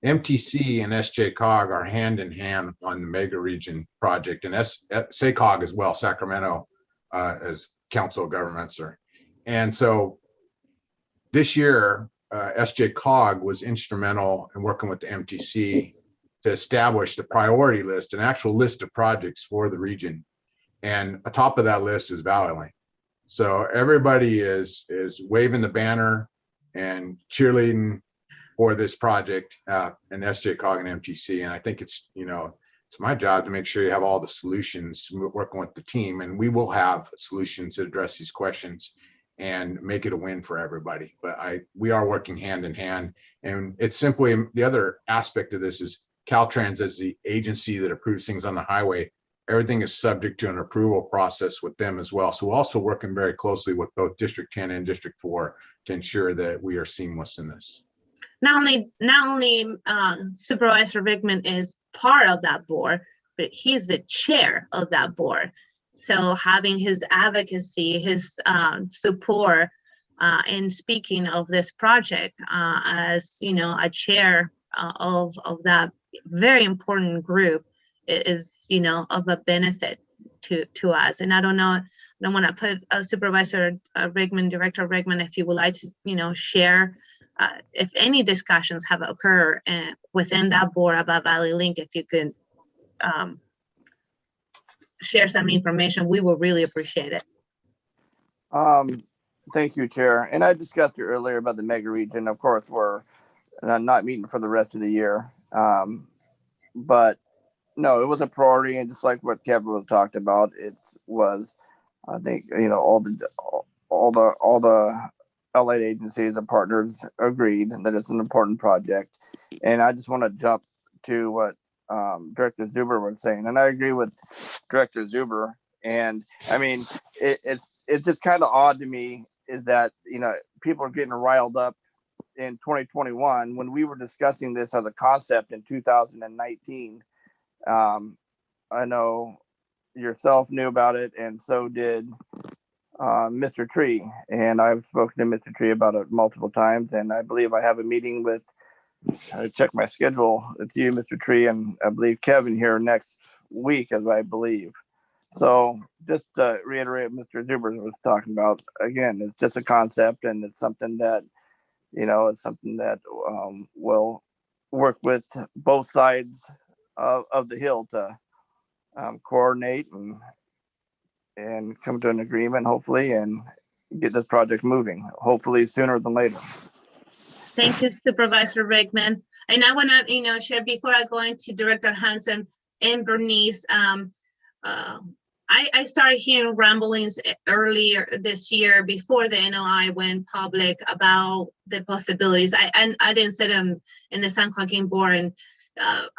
MTC and SJCOG are hand in hand on the mega region project, and SACOG as well, Sacramento as Council of Governments are. And so this year, SJCOG was instrumental in working with the MTC to establish the priority list, an actual list of projects for the region. And atop of that list is Valley Link. So everybody is waving the banner and cheerleading for this project, and SJCOG and MTC. And I think it's my job to make sure you have all the solutions working with the team, and we will have solutions to address these questions and make it a win for everybody. But we are working hand in hand, and it's simply, the other aspect of this is Caltrans as the agency that approves things on the highway. Everything is subject to an approval process with them as well. So we're also working very closely with both District 10 and District 4 to ensure that we are seamless in this. Not only Supervisor Rickman is part of that board, but he's the chair of that board. So having his advocacy, his support in speaking of this project as a chair of that very important group is of a benefit to us. And I don't want to put Supervisor Rickman, Director Rickman, if you would like to share if any discussions have occurred within that board about Valley Link, if you could share some information, we will really appreciate it. Thank you, Chair. And I discussed it earlier about the mega region. Of course, we're not meeting for the rest of the year. But no, it was a priority, and just like what Kevin was talked about, it was, I think, all the allied agencies and partners agreed that it's an important project. And I just want to jump to what Director Zuber was saying, and I agree with Director Zuber. And I mean, it's just kind of odd to me is that people are getting riled up in 2021 when we were discussing this as a concept in 2019. I know yourself knew about it, and so did Mr. Tree. And I've spoken to Mr. Tree about it multiple times, and I believe I have a meeting with, check my schedule, it's you, Mr. Tree, and I believe Kevin here next week, as I believe. So just to reiterate what Mr. Zuber was talking about, again, it's just a concept, and it's something that, it's something that will work with both sides of the hill to coordinate and come to an agreement, hopefully, and get this project moving, hopefully sooner than later. Thank you, Supervisor Rickman. And I want to, share before I go into Director Hansen and Bernice. I started hearing ramblings earlier this year before the NOI went public about the possibilities. I didn't sit in the San Joaquin board, and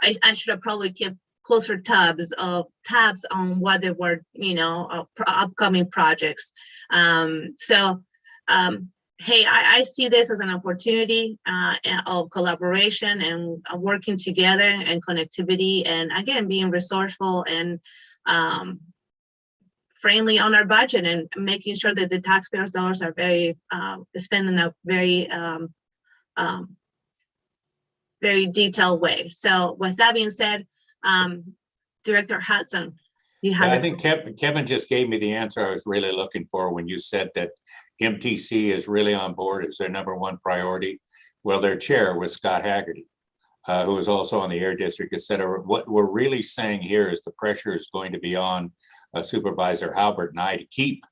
I should have probably kept closer tabs on what there were, upcoming projects. Hey, I see this as an opportunity of collaboration and working together and connectivity, and again, being resourceful and friendly on our budget and making sure that the taxpayers' dollars are very spent in a very very detailed way. So with that being said, Director Hudson, you have. I think Kevin just gave me the answer I was really looking for when you said that MTC is really on board. It's their number one priority. Well, their chair was Scott Haggerty, who was also on the Air District, et cetera. What we're really saying here is the pressure is going to be on Supervisor Halbert and I to keep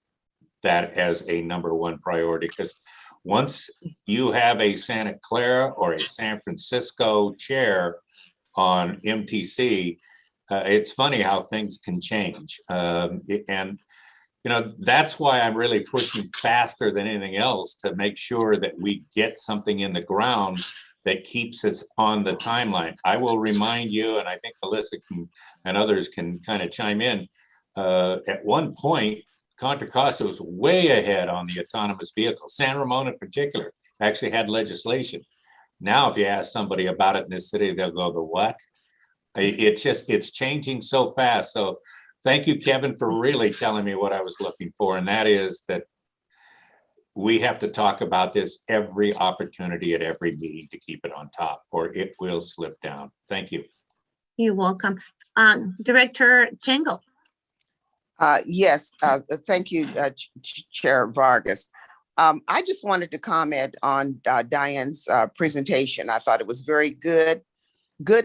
that as a number one priority, because once you have a Santa Clara or a San Francisco chair on MTC, it's funny how things can change. And that's why I'm really pushing faster than anything else to make sure that we get something in the ground that keeps us on the timeline. I will remind you, and I think Melissa and others can kind of chime in. At one point, Contra Costa was way ahead on the autonomous vehicles. San Ramon in particular actually had legislation. Now, if you ask somebody about it in this city, they'll go, the what? It's changing so fast. So thank you, Kevin, for really telling me what I was looking for. And that is that we have to talk about this every opportunity at every meeting to keep it on top, or it will slip down. Thank you. You're welcome. Director Tingle. Yes, thank you, Chair Vargas. I just wanted to comment on Diane's presentation. I thought it was very good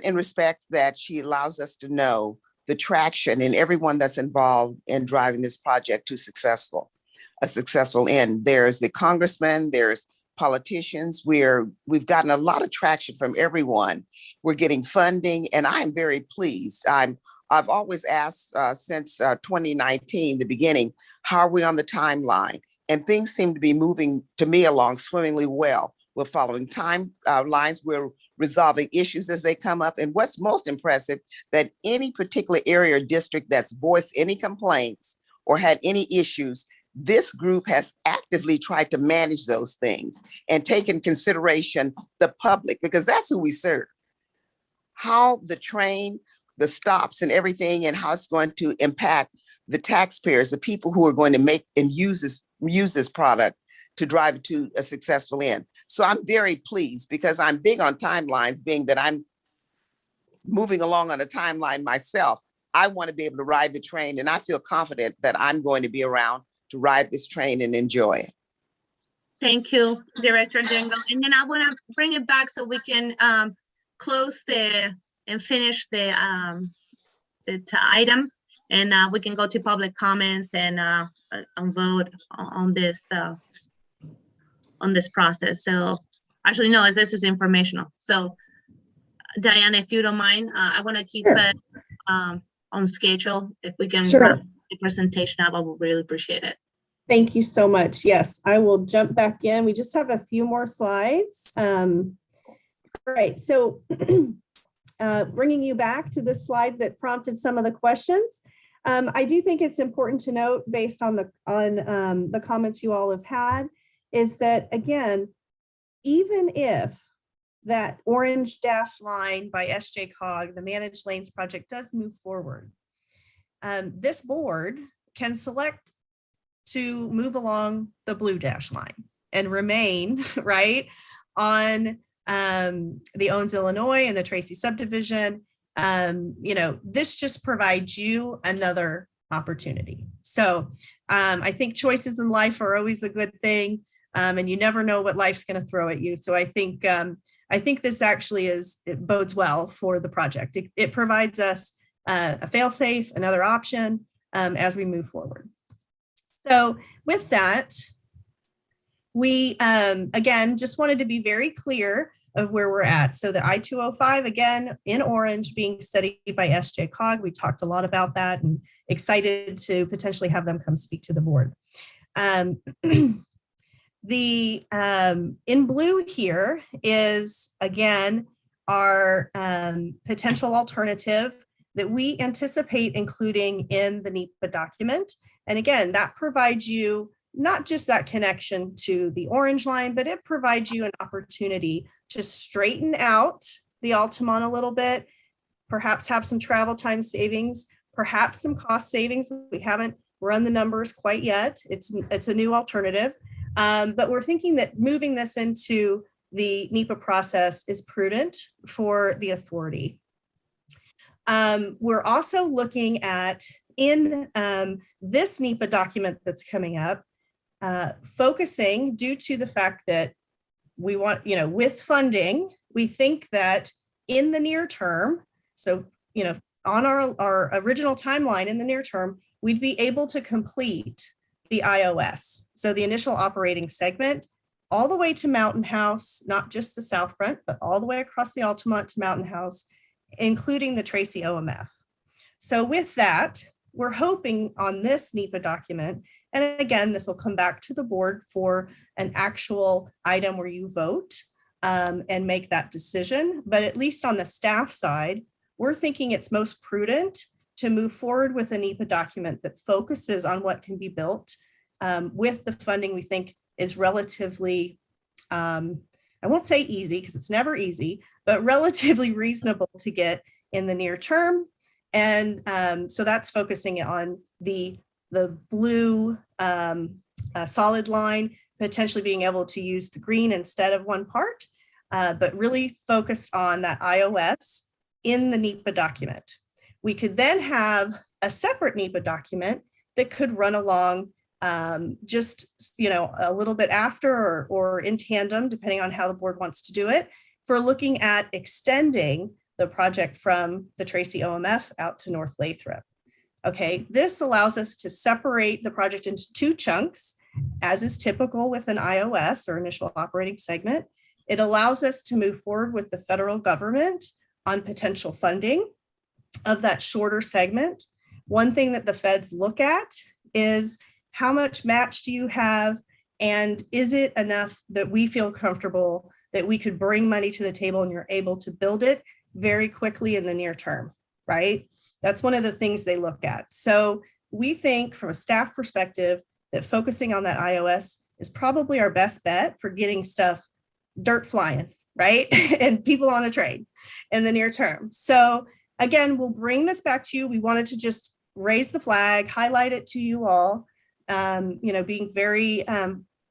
in respect that she allows us to know the traction and everyone that's involved in driving this project to a successful end. There's the congressman, there's politicians. We've gotten a lot of traction from everyone. We're getting funding, and I'm very pleased. I've always asked since 2019, the beginning, how are we on the timeline? And things seem to be moving, to me, along swimmingly well. We're following timelines. We're resolving issues as they come up. And what's most impressive, that any particular area or district that's voiced any complaints or had any issues, this group has actively tried to manage those things and take in consideration the public, because that's who we serve. How the train, the stops and everything, and how it's going to impact the taxpayers, the people who are going to make and use this product to drive it to a successful end. So I'm very pleased, because I'm big on timelines, being that I'm moving along on a timeline myself. I want to be able to ride the train, and I feel confident that I'm going to be around to ride this train and enjoy it. Thank you, Director Dingle. And then I want to bring it back so we can close and finish the item, and we can go to public comments and vote on this process. So actually, no, this is informational. So Diane, if you don't mind, I want to keep it on schedule. If we can wrap the presentation up, I would really appreciate it. Thank you so much. Yes, I will jump back in. We just have a few more slides. All right, so bringing you back to this slide that prompted some of the questions. I do think it's important to note, based on the comments you all have had, is that, again, even if that orange dash line by SJ Cog, the Managed Lanes project, does move forward, this board can select to move along the blue dash line and remain right on the Owens, Illinois and the Tracy subdivision. This just provides you another opportunity. So I think choices in life are always a good thing, and you never know what life's going to throw at you. So I think this actually it bodes well for the project. It provides us a fail-safe, another option as we move forward. So with that, we again just wanted to be very clear of where we're at. So the I-205, again, in orange, being studied by SJCOG. We talked a lot about that and excited to potentially have them come speak to the board. The in blue here is, again, our potential alternative that we anticipate including in the NEPA document. And again, that provides you not just that connection to the orange line, but it provides you an opportunity to straighten out the Altamont a little bit, perhaps have some travel time savings, perhaps some cost savings. We haven't run the numbers quite yet. It's a new alternative, but we're thinking that moving this into the NEPA process is prudent for the authority. We're also looking at, in this NEPA document that's coming up, focusing due to the fact that we want, with funding, we think that in the near term, so, on our original timeline in the near term, we'd be able to complete the IOS. So the initial operating segment, all the way to Mountain House, not just the South Front, but all the way across the Altamont to Mountain House, including the Tracy OMF. So with that, we're hoping on this NEPA document, and again, this will come back to the board for an actual item where you vote and make that decision. But at least on the staff side, we're thinking it's most prudent to move forward with a NEPA document that focuses on what can be built with the funding we think is relatively, I won't say easy because it's never easy, but relatively reasonable to get in the near term. And so that's focusing on the blue solid line, potentially being able to use the green instead of one part, but really focused on that IOS in the NEPA document. We could then have a separate NEPA document that could run along just a little bit after or in tandem, depending on how the board wants to do it, for looking at extending the project from the Tracy OMF out to North Lathrop. Okay, this allows us to separate the project into two chunks, as is typical with an IOS or initial operating segment. It allows us to move forward with the federal government on potential funding of that shorter segment. One thing that the feds look at is how much match do you have, and is it enough that we feel comfortable that we could bring money to the table and you're able to build it very quickly in the near term, right? That's one of the things they look at. So we think from a staff perspective that focusing on that IOS is probably our best bet for getting stuff dirt flying, right? And people on a train in the near term. So again, we'll bring this back to you. We wanted to just raise the flag, highlight it to you all, being very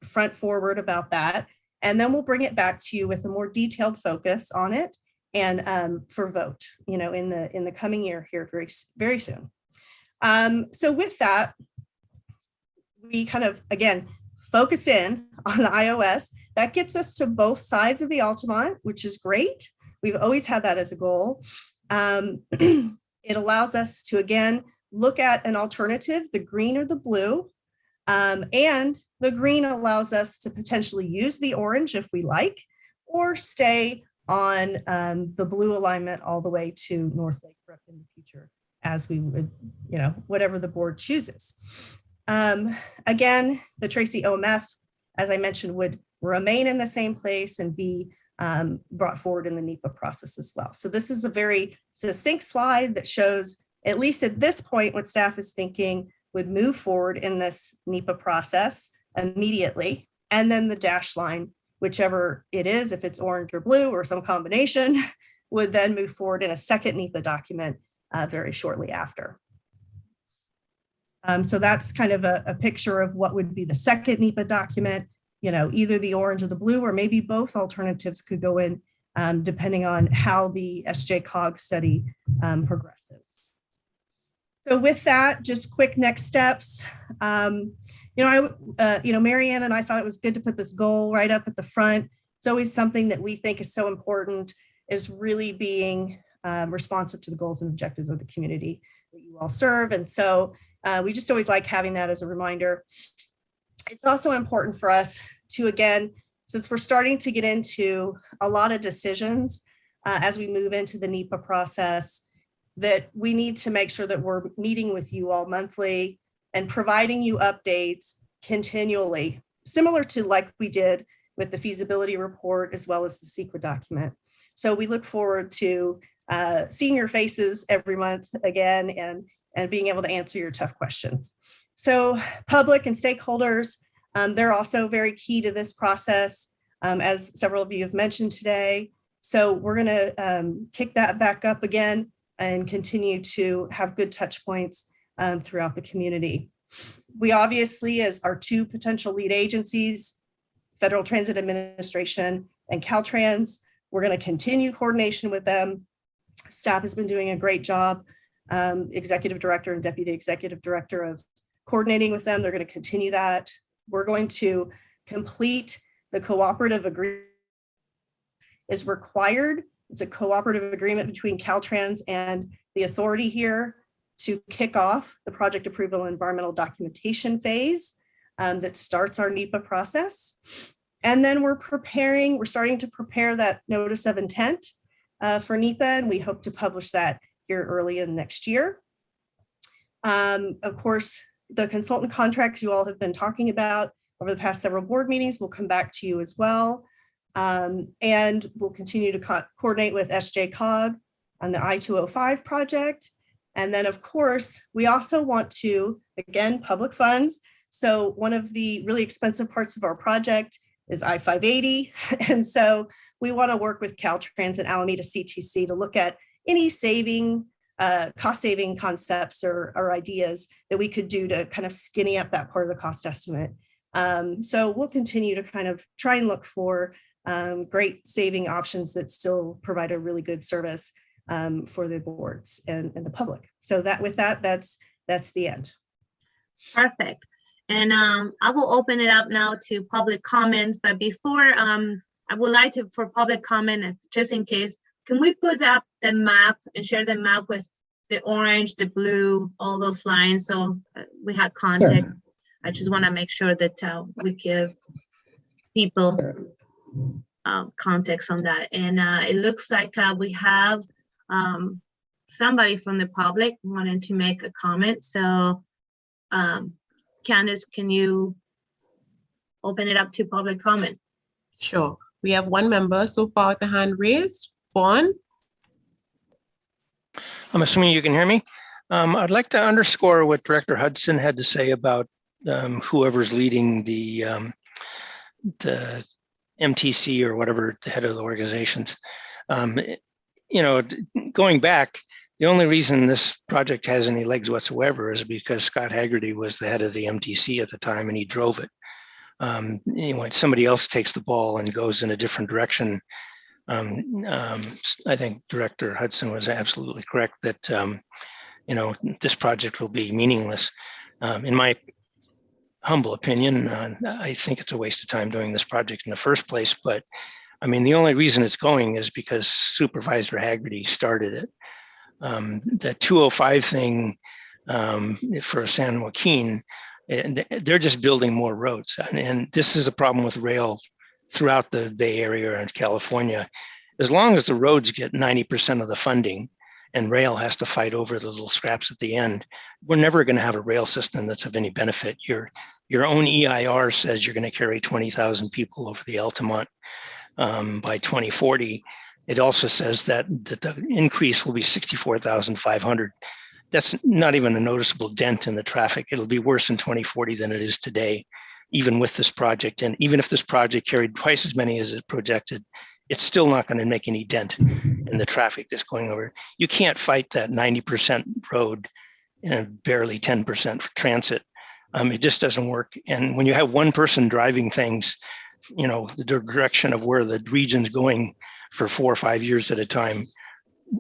front forward about that. And then we'll bring it back to you with a more detailed focus on it and for vote, in the coming year here very, very soon. So with that, we kind of, again, focus in on the iOS. That gets us to both sides of the Altamont, which is great. We've always had that as a goal. It allows us to, again, look at an alternative, the green or the blue. And the green allows us to potentially use the orange if we like, or stay on the blue alignment all the way to North Lathrop in the future, as we would, whatever the board chooses. Again, the Tracy OMF, as I mentioned, would remain in the same place and be brought forward in the NEPA process as well. So this is a very succinct slide that shows, at least at this point, what staff is thinking would move forward in this NEPA process immediately. And then the dash line, whichever it is, if it's orange or blue or some combination, would then move forward in a second NEPA document very shortly after. So that's kind of a picture of what would be the second NEPA document, either the orange or the blue, or maybe both alternatives could go in depending on how the SJCOG study progresses. So with that, just quick next steps. Marianne and I thought it was good to put this goal right up at the front. It's always something that we think is so important, is really being responsive to the goals and objectives of the community that you all serve. And so we just always like having that as a reminder. It's also important for us to, again, since we're starting to get into a lot of decisions as we move into the NEPA process, that we need to make sure that we're meeting with you all monthly and providing you updates continually, similar to like we did with the feasibility report as well as the secret document. So we look forward to seeing your faces every month again and being able to answer your tough questions. So public and stakeholders, they're also very key to this process, as several of you have mentioned today. So we're going to kick that back up again and continue to have good touch points throughout the community. We obviously, as our two potential lead agencies, Federal Transit Administration and Caltrans, we're going to continue coordination with them. Staff has been doing a great job, executive director and deputy executive director, of coordinating with them. They're going to continue that. We're going to complete the cooperative agreement is required. It's a cooperative agreement between Caltrans and the authority here to kick off the project approval and environmental documentation phase that starts our NEPA process. And then we're starting to prepare that notice of intent for NEPA, and we hope to publish that here early in next year. Of course, the consultant contracts you all have been talking about over the past several board meetings will come back to you as well. And we'll continue to coordinate with SJCOG on the I-205 project. And then, of course, we also want to, again, public funds. So one of the really expensive parts of our project is I-580. And so we want to work with Caltrans and Alameda CTC to look at any cost-saving concepts or ideas that we could do to kind of skinny up that part of the cost estimate. So we'll continue to kind of try and look for great saving options that still provide a really good service for the boards and the public. So that's the end. Perfect. And I will open it up now to public comments, but before I would like to, for public comment, just in case, can we put up the map and share the map with the orange, the blue, all those lines, so we have context? Sure. I just want to make sure that we give people context on that. And it looks like we have somebody from the public wanting to make a comment. So Candace, can you open it up to public comment? Sure. We have one member so far with the hand raised. Vaughn? I'm assuming you can hear me. I'd like to underscore what Director Hudson had to say about whoever's leading the MTC or whatever, the head of the organizations. Going back, the only reason this project has any legs whatsoever is because Scott Haggerty was the head of the MTC at the time and he drove it. When somebody else takes the ball and goes in a different direction, I think Director Hudson was absolutely correct that this project will be meaningless. In my humble opinion, I think it's a waste of time doing this project in the first place. But I mean, the only reason it's going is because Supervisor Haggerty started it. The 205 thing for San Joaquin, they're just building more roads. And this is a problem with rail throughout the Bay Area and California. As long as the roads get 90% of the funding and rail has to fight over the little scraps at the end, we're never going to have a rail system that's of any benefit. Your own EIR says you're going to carry 20,000 people over the Altamont by 2040. It also says that the increase will be 64,500. That's not even a noticeable dent in the traffic. It'll be worse in 2040 than it is today, even with this project. And even if this project carried twice as many as it projected, it's still not going to make any dent in the traffic that's going over. You can't fight that 90% road and barely 10% for transit. It just doesn't work. And when you have one person driving things, the direction of where the region's going for 4 or 5 years at a time,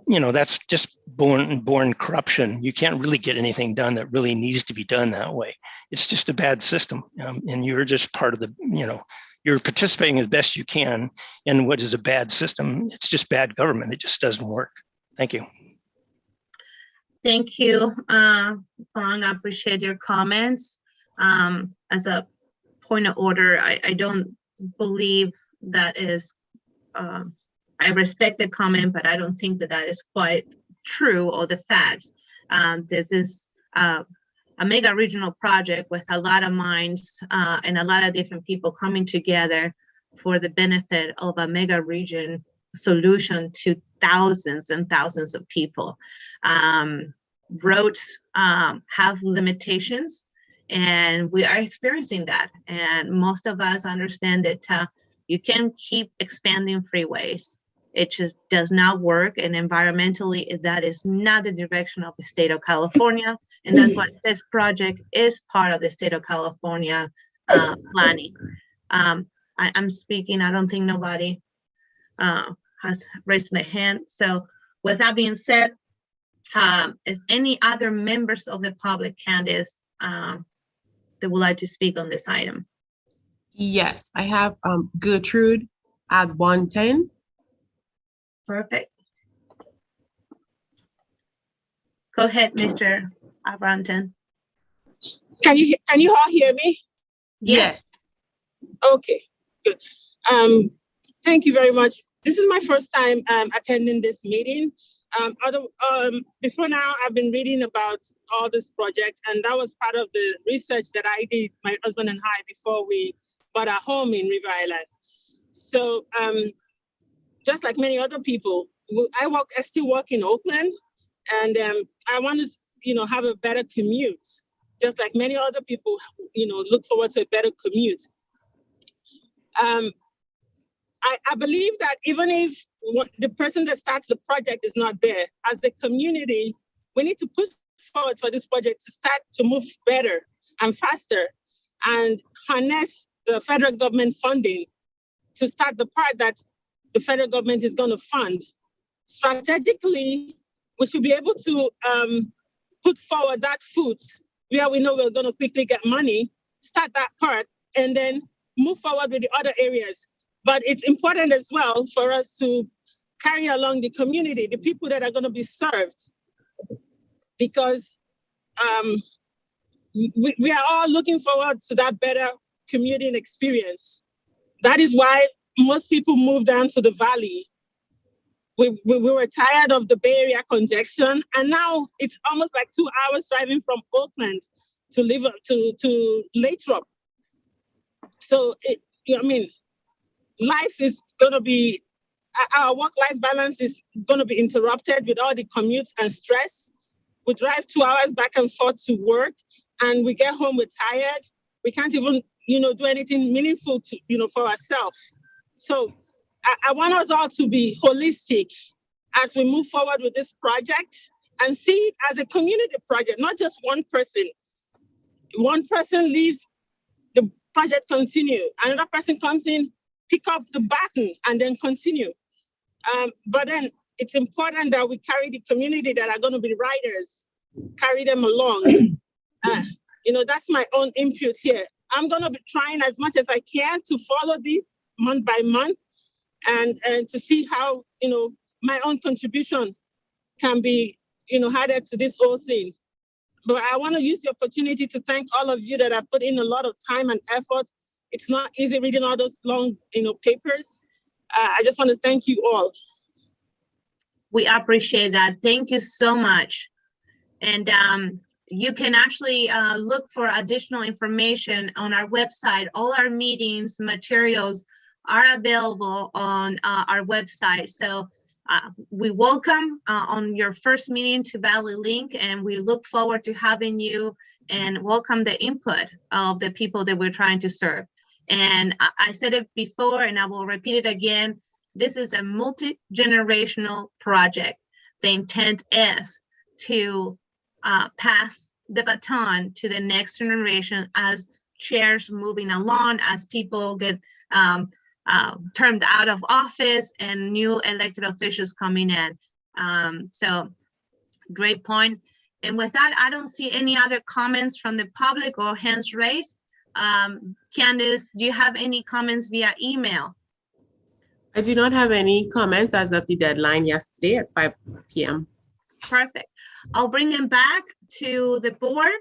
that's just born corruption. You can't really get anything done that really needs to be done that way. It's just a bad system. And you're just part of the, you're participating as best you can in what is a bad system. It's just bad government. It just doesn't work. Thank you. Thank you, Fong. I appreciate your comments. As a point of order, I don't believe that is, I respect the comment, but I don't think that is quite true or the fact. This is a mega regional project with a lot of minds and a lot of different people coming together for the benefit of a mega region solution to thousands and thousands of people. Roads have limitations, and we are experiencing that. And most of us understand that you can't keep expanding freeways. It just does not work. And environmentally, that is not the direction of the state of California. And that's what this project is part of the state of California planning. I'm speaking. I don't think nobody has raised their hand. So with that being said, is any other members of the public candidates that would like to speak on this item? Yes, I have Gertrude at 110. Perfect. Go ahead, Mr. Abranton. Can you all hear me? Yes. Okay, good. Thank you very much. This is my first time attending this meeting. Before now, I've been reading about all this project, and that was part of the research that I did, my husband and I, before we bought our home in River Island. So just like many other people, I still work in Oakland, and I want to, have a better commute. Just like many other people, look forward to a better commute. I believe that even if the person that starts the project is not there, as a community, we need to push forward for this project to start to move better and faster and harness the federal government funding to start the part that the federal government is going to fund. Strategically, we should be able to put forward that foot where we know we're going to quickly get money, start that part, and then move forward with the other areas. But it's important as well for us to carry along the community, the people that are going to be served, because we are all looking forward to that better commuting experience. That is why most people move down to the valley. We were tired of the Bay Area congestion, and now it's almost like 2 hours driving from Oakland to Lathrop. So, life is going to be, our work-life balance is going to be interrupted with all the commutes and stress. We drive 2 hours back and forth to work, and we get home, we're tired. We can't even, do anything meaningful to, for ourselves. So I want us all to be holistic as we move forward with this project and see it as a community project, not just one person. One person leaves, the project continue. Another person comes in, pick up the baton, and then continue. But then it's important that we carry the community that are going to be riders, carry them along. That's my own input here. I'm going to be trying as much as I can to follow this month by month and to see how, my own contribution can be, added to this whole thing. But I want to use the opportunity to thank all of you that have put in a lot of time and effort. It's not easy reading all those long, papers. I just want to thank you all. We appreciate that. Thank you so much. And you can actually look for additional information on our website. All our meetings, materials are available on our website. So we welcome on your first meeting to Valley Link, and we look forward to having you and welcome the input of the people that we're trying to serve. And I said it before, and I will repeat it again. This is a multi-generational project. The intent is to pass the baton to the next generation as chairs moving along, as people get termed out of office and new elected officials coming in. So great point. And with that, I don't see any other comments from the public or hands raised. Candice, do you have any comments via email? I do not have any comments as of the deadline yesterday at 5 p.m. Perfect. I'll bring them back to the board,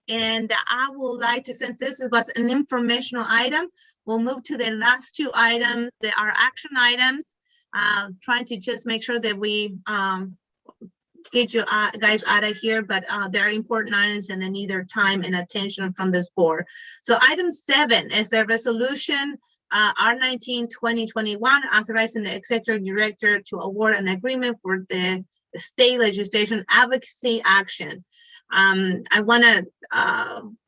and I would like to, since this was an informational item, we'll move to the last two items that are action items, trying to just make sure that we get you guys out of here, but they're important items and they need their time and attention from this board. So item 7 is the resolution R19-2021, authorizing the executive director to award an agreement for the state legislation advocacy action. I want to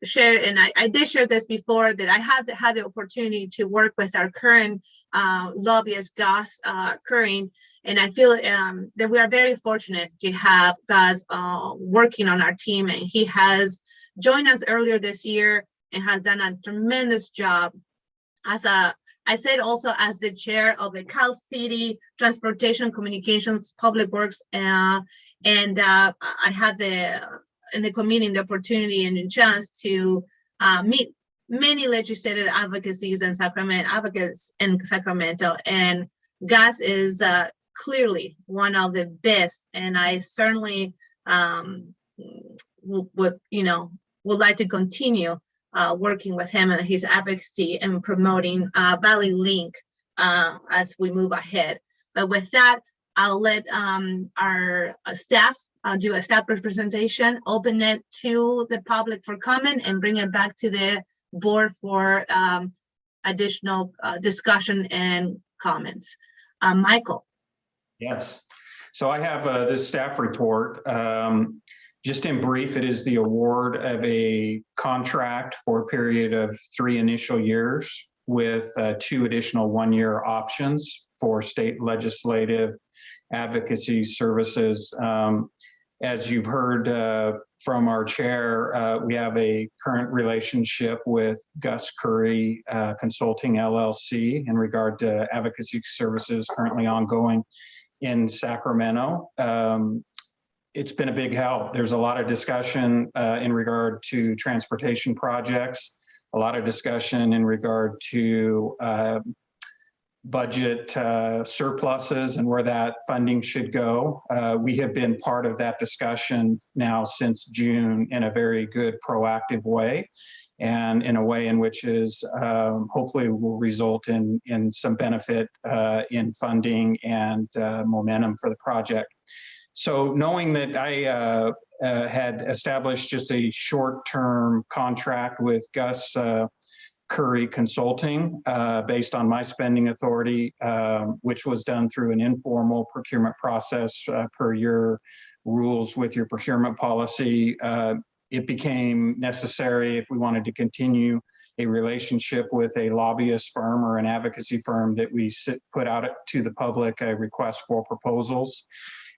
share, and I did share this before, that I have had the opportunity to work with our current lobbyist, Gus Curran, and I feel that we are very fortunate to have Gus working on our team, and he has joined us earlier this year and has done a tremendous job as I said also as the chair of the Cal City Transportation Communications Public Works, and I had in the committee the opportunity and the chance to meet many legislative advocacies and advocates in Sacramento, and Gus is clearly one of the best, and I certainly would like to continue working with him and his advocacy and promoting Valley Link as we move ahead. But with that, I'll let our staff do a staff representation, open it to the public for comment, and bring it back to the board for additional discussion and comments. Michael. Yes. So I have this staff report. Just in brief, it is the award of a contract for a period of 3 initial years with 2 additional 1-year options for state legislative advocacy services. As you've heard from our chair, we have a current relationship with Gus Curry Consulting LLC in regard to advocacy services currently ongoing in Sacramento. It's been a big help. There's a lot of discussion in regard to transportation projects, a lot of discussion in regard to budget surpluses and where that funding should go. We have been part of that discussion now since June in a very good proactive way, and in a way in which is hopefully will result in some benefit in funding and momentum for the project. So knowing that I had established just a short-term contract with Gus Curry Consulting based on my spending authority, which was done through an informal procurement process per your rules with your procurement policy, it became necessary if we wanted to continue a relationship with a lobbyist firm or an advocacy firm that we put out to the public a request for proposals.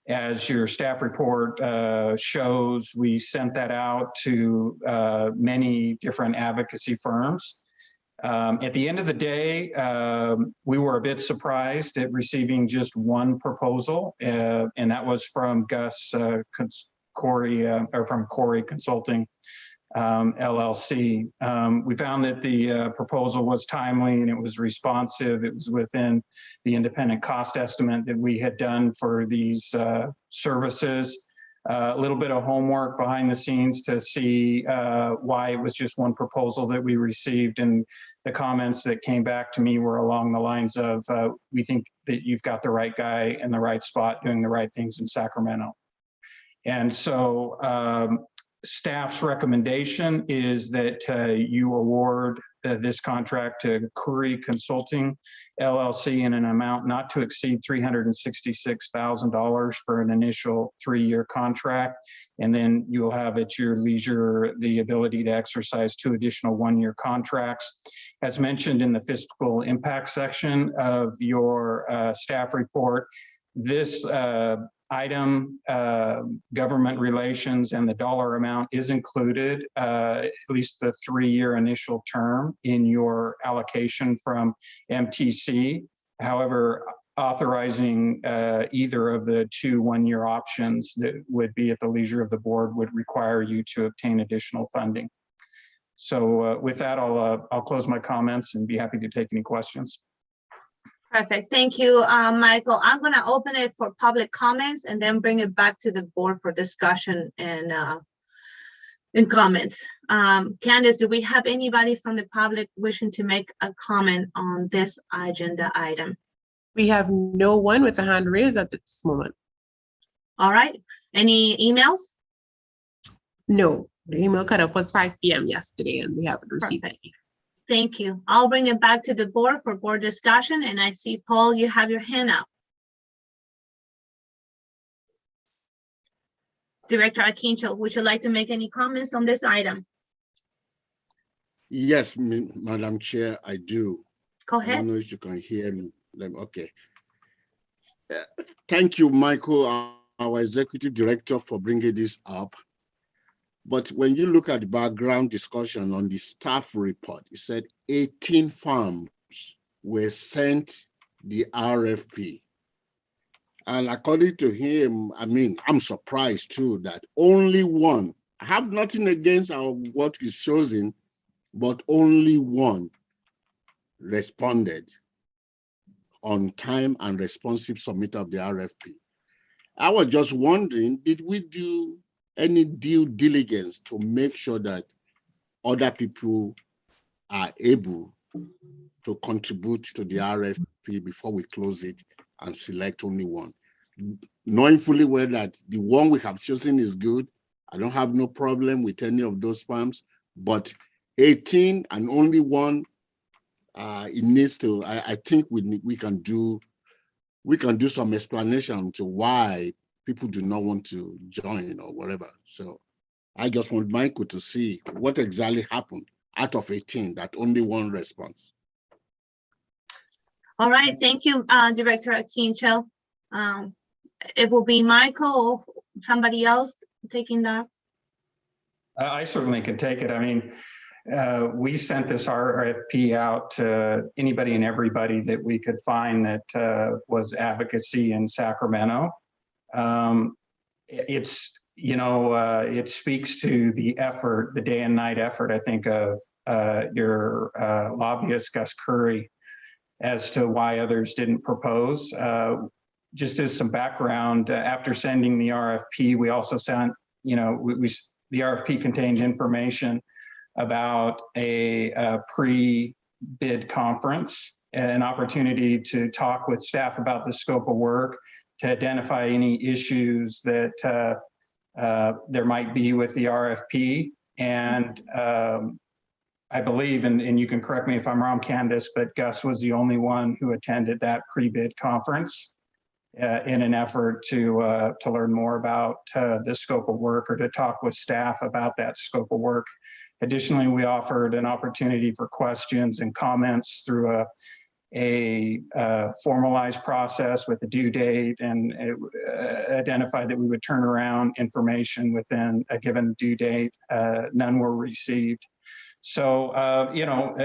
As your staff report shows, we sent that out to many different advocacy firms. At the end of the day, we were a bit surprised at receiving just one proposal, and that was from Gus Corey, or from Corey Consulting LLC. We found that the proposal was timely and it was responsive. It was within the independent cost estimate that we had done for these services. A little bit of homework behind the scenes to see why it was just one proposal that we received, and the comments that came back to me were along the lines of, we think that you've got the right guy in the right spot doing the right things in Sacramento. And so staff's recommendation is that you award this contract to Curry Consulting LLC in an amount not to exceed $366,000 for an initial 3-year contract. And then you'll have at your leisure the ability to exercise 2 additional 1-year contracts. As mentioned in the fiscal impact section of your staff report, this item, government relations, and the dollar amount is included, at least the 3-year initial term in your allocation from MTC. However, authorizing either of the 2 1-year options that would be at the leisure of the board would require you to obtain additional funding. So with that, I'll close my comments and be happy to take any questions. Perfect. Thank you, Michael. I'm going to open it for public comments and then bring it back to the board for discussion and comments. Candace, do we have anybody from the public wishing to make a comment on this agenda item? We have no one with a hand raised at this moment. All right. Any emails? No, the email cutoff was 5 p.m. yesterday and we haven't received any. Thank you. I'll bring it back to the board for board discussion. And I see, Paul, you have your hand up. Director Akinjo, would you like to make any comments on this item? Yes, Madam Chair, I do. Go ahead. I don't know if you can hear me. Okay. Thank you, Michael, our Executive Director, for bringing this up. But when you look at the background discussion on the staff report, it said 18 firms were sent the RFP. And according to him, I mean, I'm surprised too that only one, I have nothing against what he's chosen, but only one responded on time and responsive submit of the RFP. I was just wondering, did we do any due diligence to make sure that other people are able to contribute to the RFP before we close it and select only one? Knowing fully well that the one we have chosen is good, I don't have no problem with any of those firms, but 18 and only one, it needs to, I think we can do some explanation to why people do not want to join or whatever. So I just want Michael to see what exactly happened out of 18, that only one response. All right, thank you, Director Akinjo. It will be Michael or somebody else taking that. I certainly could take it. I mean, we sent this RFP out to anybody and everybody that we could find that was advocacy in Sacramento. It's, you know, it speaks to the effort, the day and night effort, I think, of your lobbyist, Gus Curry, as to why others didn't propose. Just as some background, after sending the RFP, we also sent, you know, the RFP contained information about a pre-bid conference, an opportunity to talk with staff about the scope of work, to identify any issues that there might be with the RFP. And I believe, and you can correct me if I'm wrong, Candace, but Gus was the only one who attended that pre-bid conference in an effort to learn more about the scope of work or to talk with staff about that scope of work. Additionally, we offered an opportunity for questions and comments through a formalized process with a due date, and it identified that we would turn around information within a given due date. None were received. So, you know,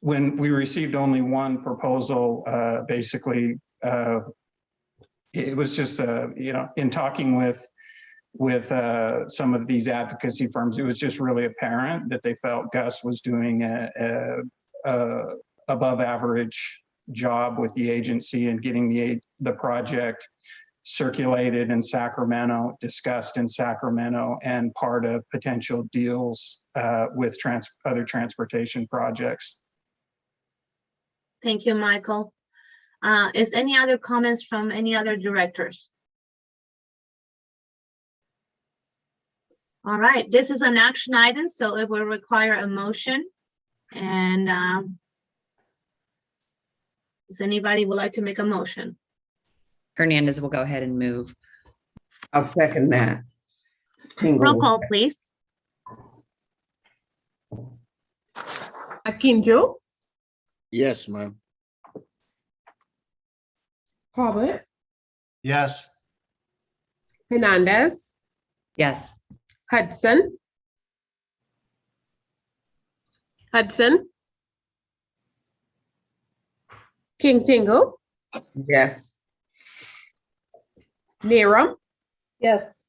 when we received only one proposal, basically, it was just, you know, in talking with some of these advocacy firms, it was just really apparent that they felt Gus was doing a above average job with the agency and getting the project circulated in Sacramento, discussed in Sacramento, and part of potential deals with other transportation projects. Thank you, Michael. Is any other comments from any other directors? All right, this is an action item, so it will require a motion. And does anybody would like to make a motion? Hernandez will go ahead and move. I'll second that. Roll call, please. Akinjo? Yes, ma'am. Hobart? Yes. Hernandez, Yes. Hudson. Hudson. King Tingle, Yes. Nero, Yes.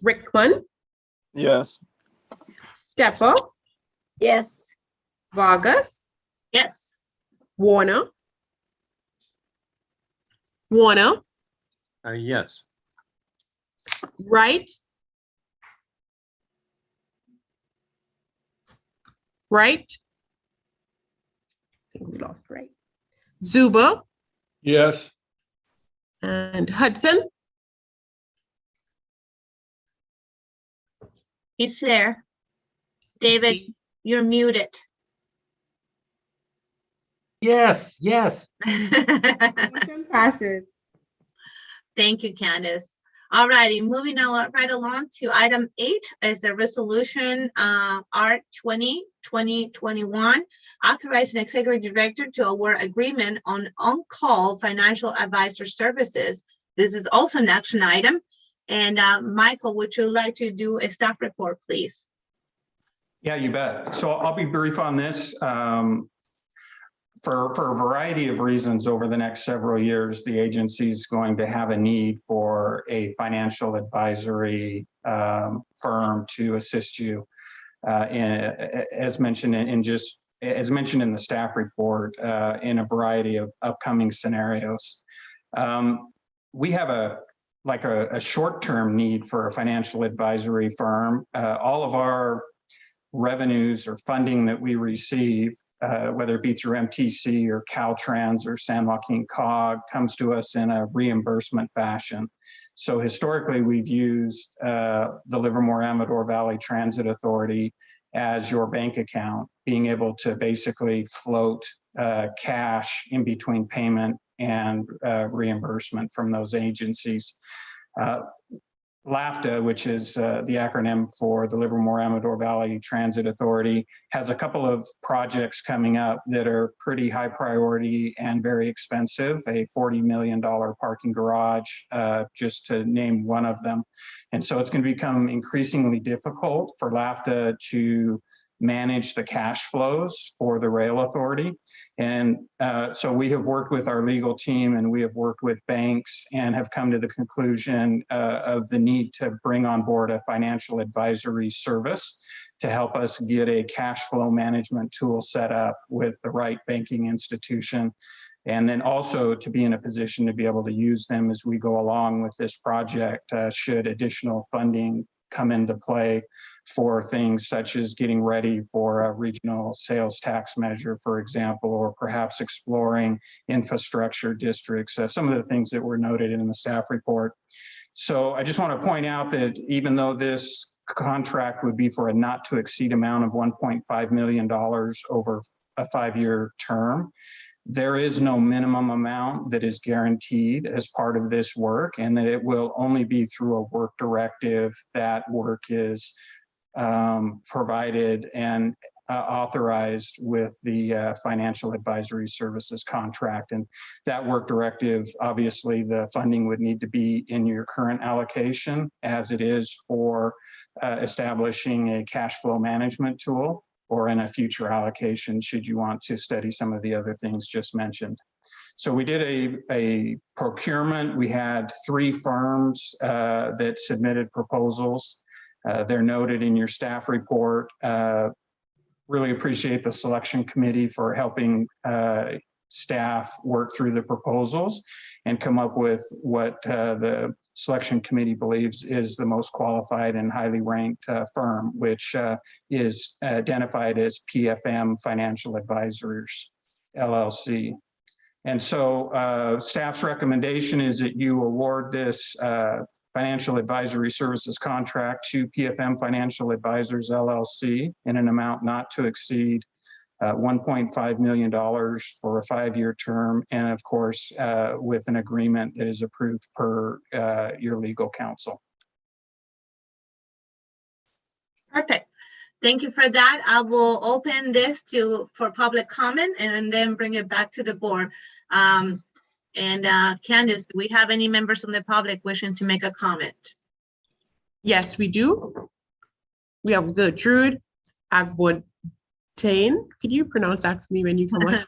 Rickman, Yes. Stepper, Yes. Vargas, Yes. Warner. Warner, Yes. Wright. Wright. I think we lost Wright. Zuba Yes. and Hudson. He's there. David, you're muted. Yes, yes. Motion passes. Thank you, Candace. All righty, moving on right along to item 8 is the resolution R20-2021, authorizing executive director to award agreement on-call financial advisor services. This is also an action item. And Michael, would you like to do a staff report, please? Yeah, you bet. So I'll be brief on this. For a variety of reasons over the next several years, the agency is going to have a need for a financial advisory firm to assist you. As mentioned in the staff report, in a variety of upcoming scenarios. We have a short-term need for a financial advisory firm. All of our revenues or funding that we receive, whether it be through MTC or Caltrans or San Joaquin COG, comes to us in a reimbursement fashion. So historically, we've used the Livermore-Amador Valley Transit Authority as your bank account, being able to basically float cash in between payment and reimbursement from those agencies. LAFTA, which is the acronym for the Livermore-Amador Valley Transit Authority, has a couple of projects coming up that are pretty high priority and very expensive, a $40 million parking garage, just to name one of them. And so it's going to become increasingly difficult for LAFTA to manage the cash flows for the rail authority. And so we have worked with our legal team and we have worked with banks and have come to the conclusion of the need to bring on board a financial advisory service to help us get a cash flow management tool set up with the right banking institution. And then also to be in a position to be able to use them as we go along with this project, should additional funding come into play for things such as getting ready for a regional sales tax measure, for example, or perhaps exploring infrastructure districts, some of the things that were noted in the staff report. So I just want to point out that even though this contract would be for a not to exceed amount of $1.5 million over a 5-year term, there is no minimum amount that is guaranteed as part of this work, and that it will only be through a work directive. That work is provided and authorized with the financial advisory services contract. And that work directive, obviously the funding would need to be in your current allocation, as it is for establishing a cash flow management tool, or in a future allocation should you want to study some of the other things just mentioned. So we did a procurement. We had 3 firms that submitted proposals. They're noted in your staff report. Really appreciate the selection committee for helping staff work through the proposals and come up with what the selection committee believes is the most qualified and highly ranked firm, which is identified as PFM Financial Advisors, LLC. And so staff's recommendation is that you award this financial advisory services contract to PFM Financial Advisors, LLC, in an amount not to exceed $1.5 million for a 5-year term, and of course, with an agreement that is approved per your legal counsel. Perfect. Thank you for that. I will open this for public comment and then bring it back to the board. And Candace, do we have any members from the public wishing to make a comment? Yes, we do. We have Gertrude Agbotain. Could you pronounce that for me when you come on?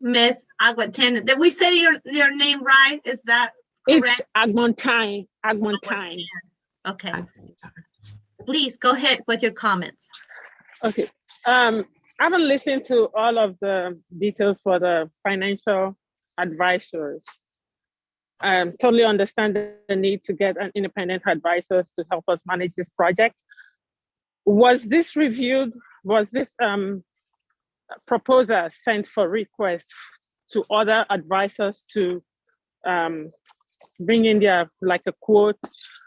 Miss Agbotain. Did we say your name right? Is that correct? It's Agbotain. Agbotain. Okay. Please go ahead with your comments. Okay. I haven't listened to all of the details for the financial advisors. I totally understand the need to get an independent advisors to help us manage this project. Was this reviewed? Was this proposal sent for request to other advisors to bring in their, like a quote,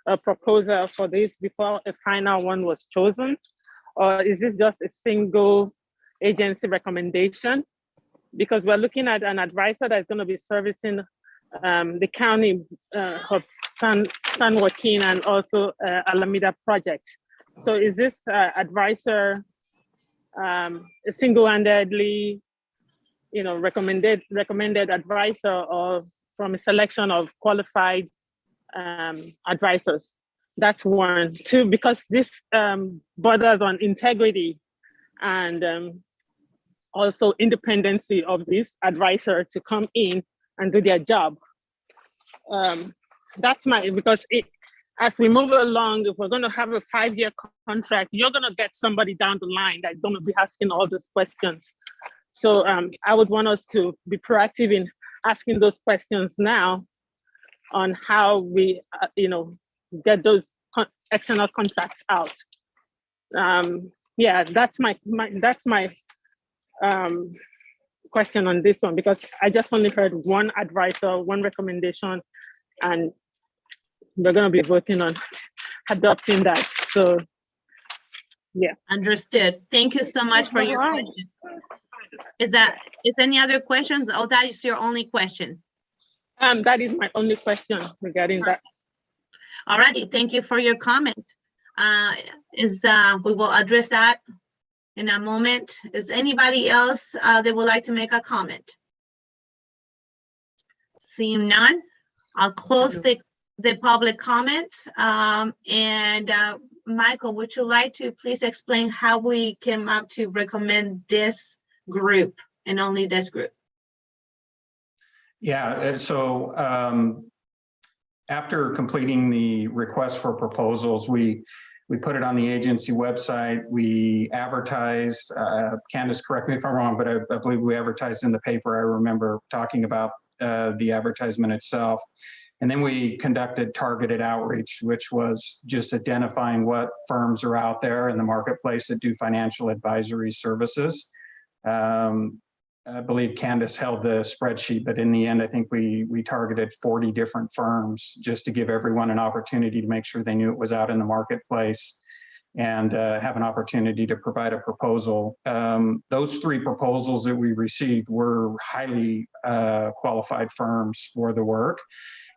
a proposal for this before a final one was chosen? Or is this just a single agency recommendation? Because we're looking at an advisor that's going to be servicing the county of San Joaquin and also Alameda project. So is this advisor a single-handedly, recommended advisor, or from a selection of qualified advisors? That's one. Two, because this borders on integrity and also independency of this advisor to come in and do their job. That's because as we move along, if we're going to have a 5-year contract, you're going to get somebody down the line that's going to be asking all those questions. So I would want us to be proactive in asking those questions now on how we, get those external contracts out. Yeah, that's my question on this one, because I just only heard one advisor, one recommendation, and we're going to be working on adopting that. So, yeah. Understood. Thank you so much for your question. Is any other questions? Oh, that is your only question. That is my only question regarding that. All righty. Thank you for your comment. We will address that in a moment. Is anybody else that would like to make a comment? Seeing none, I'll close the public comments. Michael, would you like to please explain how we came up to recommend this group and only this group? Yeah, so after completing the request for proposals, we put it on the agency website. We advertised, Candace, correct me if I'm wrong, but I believe we advertised in the paper. I remember talking about the advertisement itself. And then we conducted targeted outreach, which was just identifying what firms are out there in the marketplace that do financial advisory services. I believe Candace held the spreadsheet, but in the end, I think we targeted 40 different firms just to give everyone an opportunity to make sure they knew it was out in the marketplace and have an opportunity to provide a proposal. Those 3 proposals that we received were highly qualified firms for the work.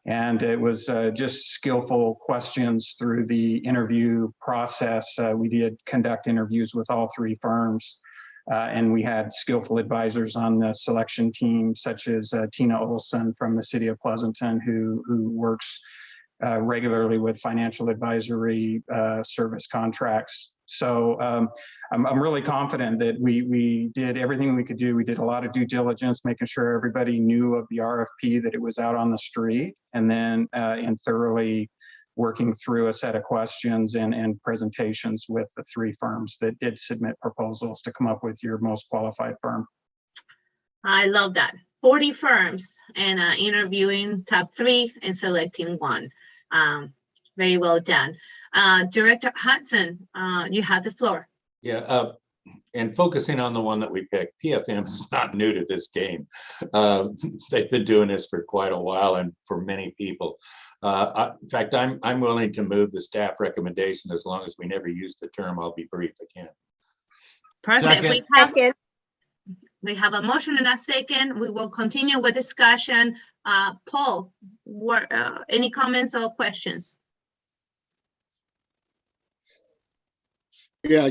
And it was just skillful questions through the interview process. We did conduct interviews with all 3 firms. And we had skillful advisors on the selection team, such as Tina Olson from the city of Pleasanton, who works regularly with financial advisory service contracts. So I'm really confident that we did everything we could do. We did a lot of due diligence, making sure everybody knew of the RFP, that it was out on the street, and then in thoroughly working through a set of questions and presentations with the 3 firms that did submit proposals to come up with your most qualified firm. I love that. 40 firms and interviewing top 3 and selecting one. Very well done. Director Hudson, you have the floor. Yeah, and focusing on the one that we picked, PFM is not new to this game. They've been doing this for quite a while, and for many people. In fact, I'm willing to move the staff recommendation as long as we never use the term. I'll be brief again. Perfect. We have a motion and a second. We will continue with discussion. Paul, any comments or questions? Yeah,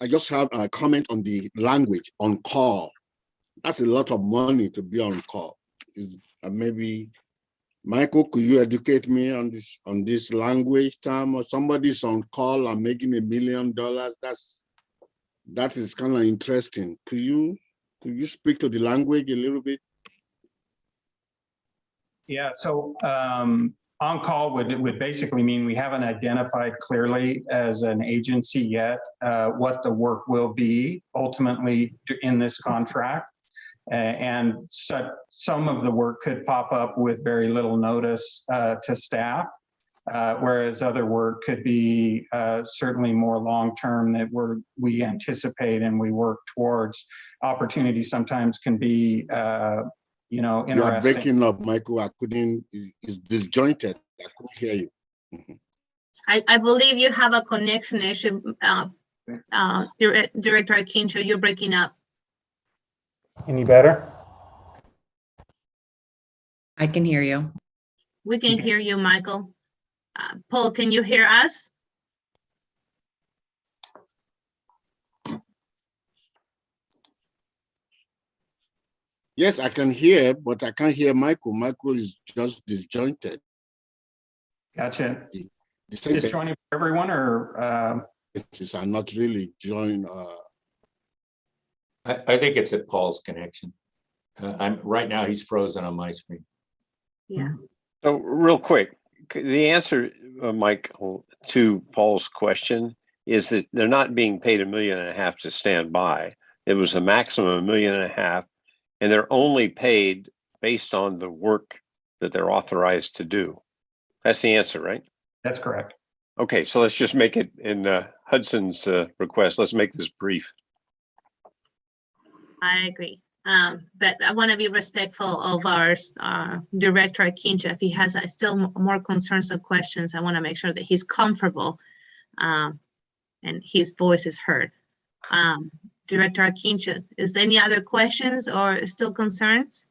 I just have a comment on the language on call. That's a lot of money to be on call. Maybe, Michael, could you educate me on this language term? Or somebody's on call and making $1 million? That is kind of interesting. Could you speak to the language a little bit? Yeah, so on call would basically mean we haven't identified clearly as an agency yet what the work will be ultimately in this contract. And so some of the work could pop up with very little notice to staff, whereas other work could be certainly more long-term that we anticipate and we work towards. Opportunities sometimes can be interesting. You are breaking up, Michael. It's disjointed. I couldn't hear you. I believe you have a connection issue, Director Akinjo. You're breaking up. Any better? I can hear you. We can hear you, Michael. Paul, can you hear us? Yes, I can hear, but I can't hear Michael. Michael is just disjointed. Gotcha. The same Disjointed for everyone, or? I'm not really joined. I think it's at Paul's connection. Right now he's frozen on my screen. Yeah. So real quick, the answer, Michael, to Paul's question is that they're not being paid $1.5 million to stand by. It was a maximum $1.5 million, and they're only paid based on the work that they're authorized to do. That's the answer, right? That's correct. Okay, so let's just make it in Hudson's request. Let's make this brief. I agree. But I want to be respectful of our Director Akinjo. If he has still more concerns or questions, I want to make sure that he's comfortable and his voice is heard. Director Akinjo, is there any other questions or still concerns?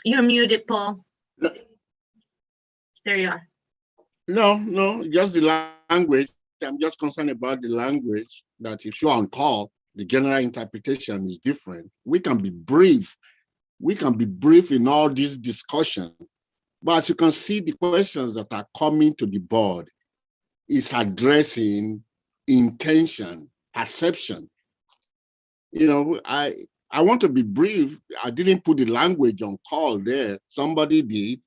You're muted, Paul. No. There you are. No, just the language. I'm just concerned about the language, that if you're on call, the general interpretation is different. We can be brief. We can be brief in all these discussions. But as you can see, the questions that are coming to the board is addressing intention, perception. I want to be brief. I didn't put the language on call there. Somebody did.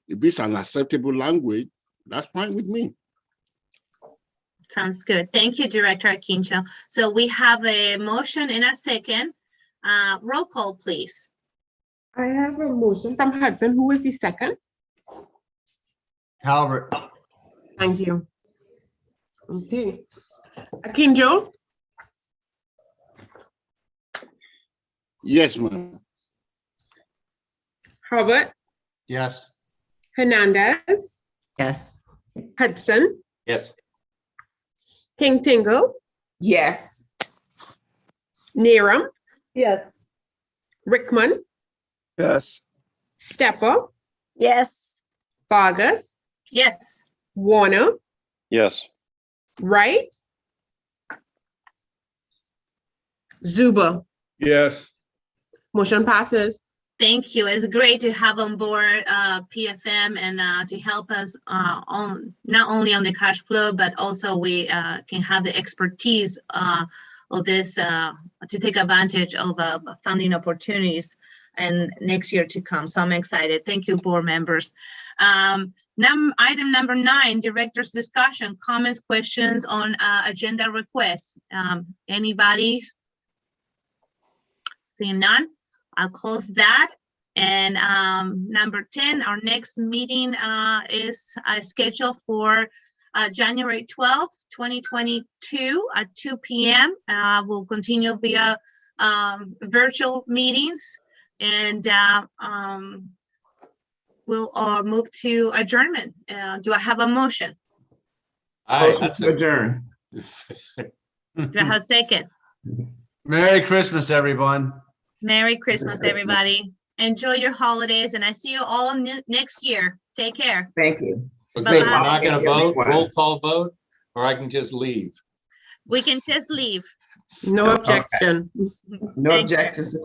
If it's an acceptable language, that's fine with me. Sounds good. Thank you, Director Akinjo. So we have a motion in a second. Roll call, please. I have a motion from Hudson. Who is the second? Halbert. Thank you. Okay. Akinjo? Yes, ma'am. Hobart? Yes. Hernandez? Yes. Hudson? Yes. King Tingle? Yes. Neeram? Yes. Rickman? Yes. Stepper? Yes. Vargas? Yes. Warner? Yes. Wright? Zuba? Yes. Motion passes. Thank you. It's great to have on board PFM and to help us on not only on the cash flow, but also we can have the expertise of this to take advantage of funding opportunities and next year to come. So I'm excited. Thank you, board members. Item number 9, director's discussion, comments, questions on agenda requests. Anybody? Seeing none, I'll close that. And number 10, our next meeting is scheduled for January 12th, 2022 at 2 p.m. We'll continue via virtual meetings, and we'll move to adjournment. Do I have a motion? Adjourn. Do I have a second? Merry Christmas, everyone. Merry Christmas, everybody. Enjoy your holidays, and I see you all next year. Take care. Thank you. Okay, we're Bye-bye. not going Thank to you, vote, everyone. roll call vote, or I can just leave. We can just leave. No objection. No objections to close.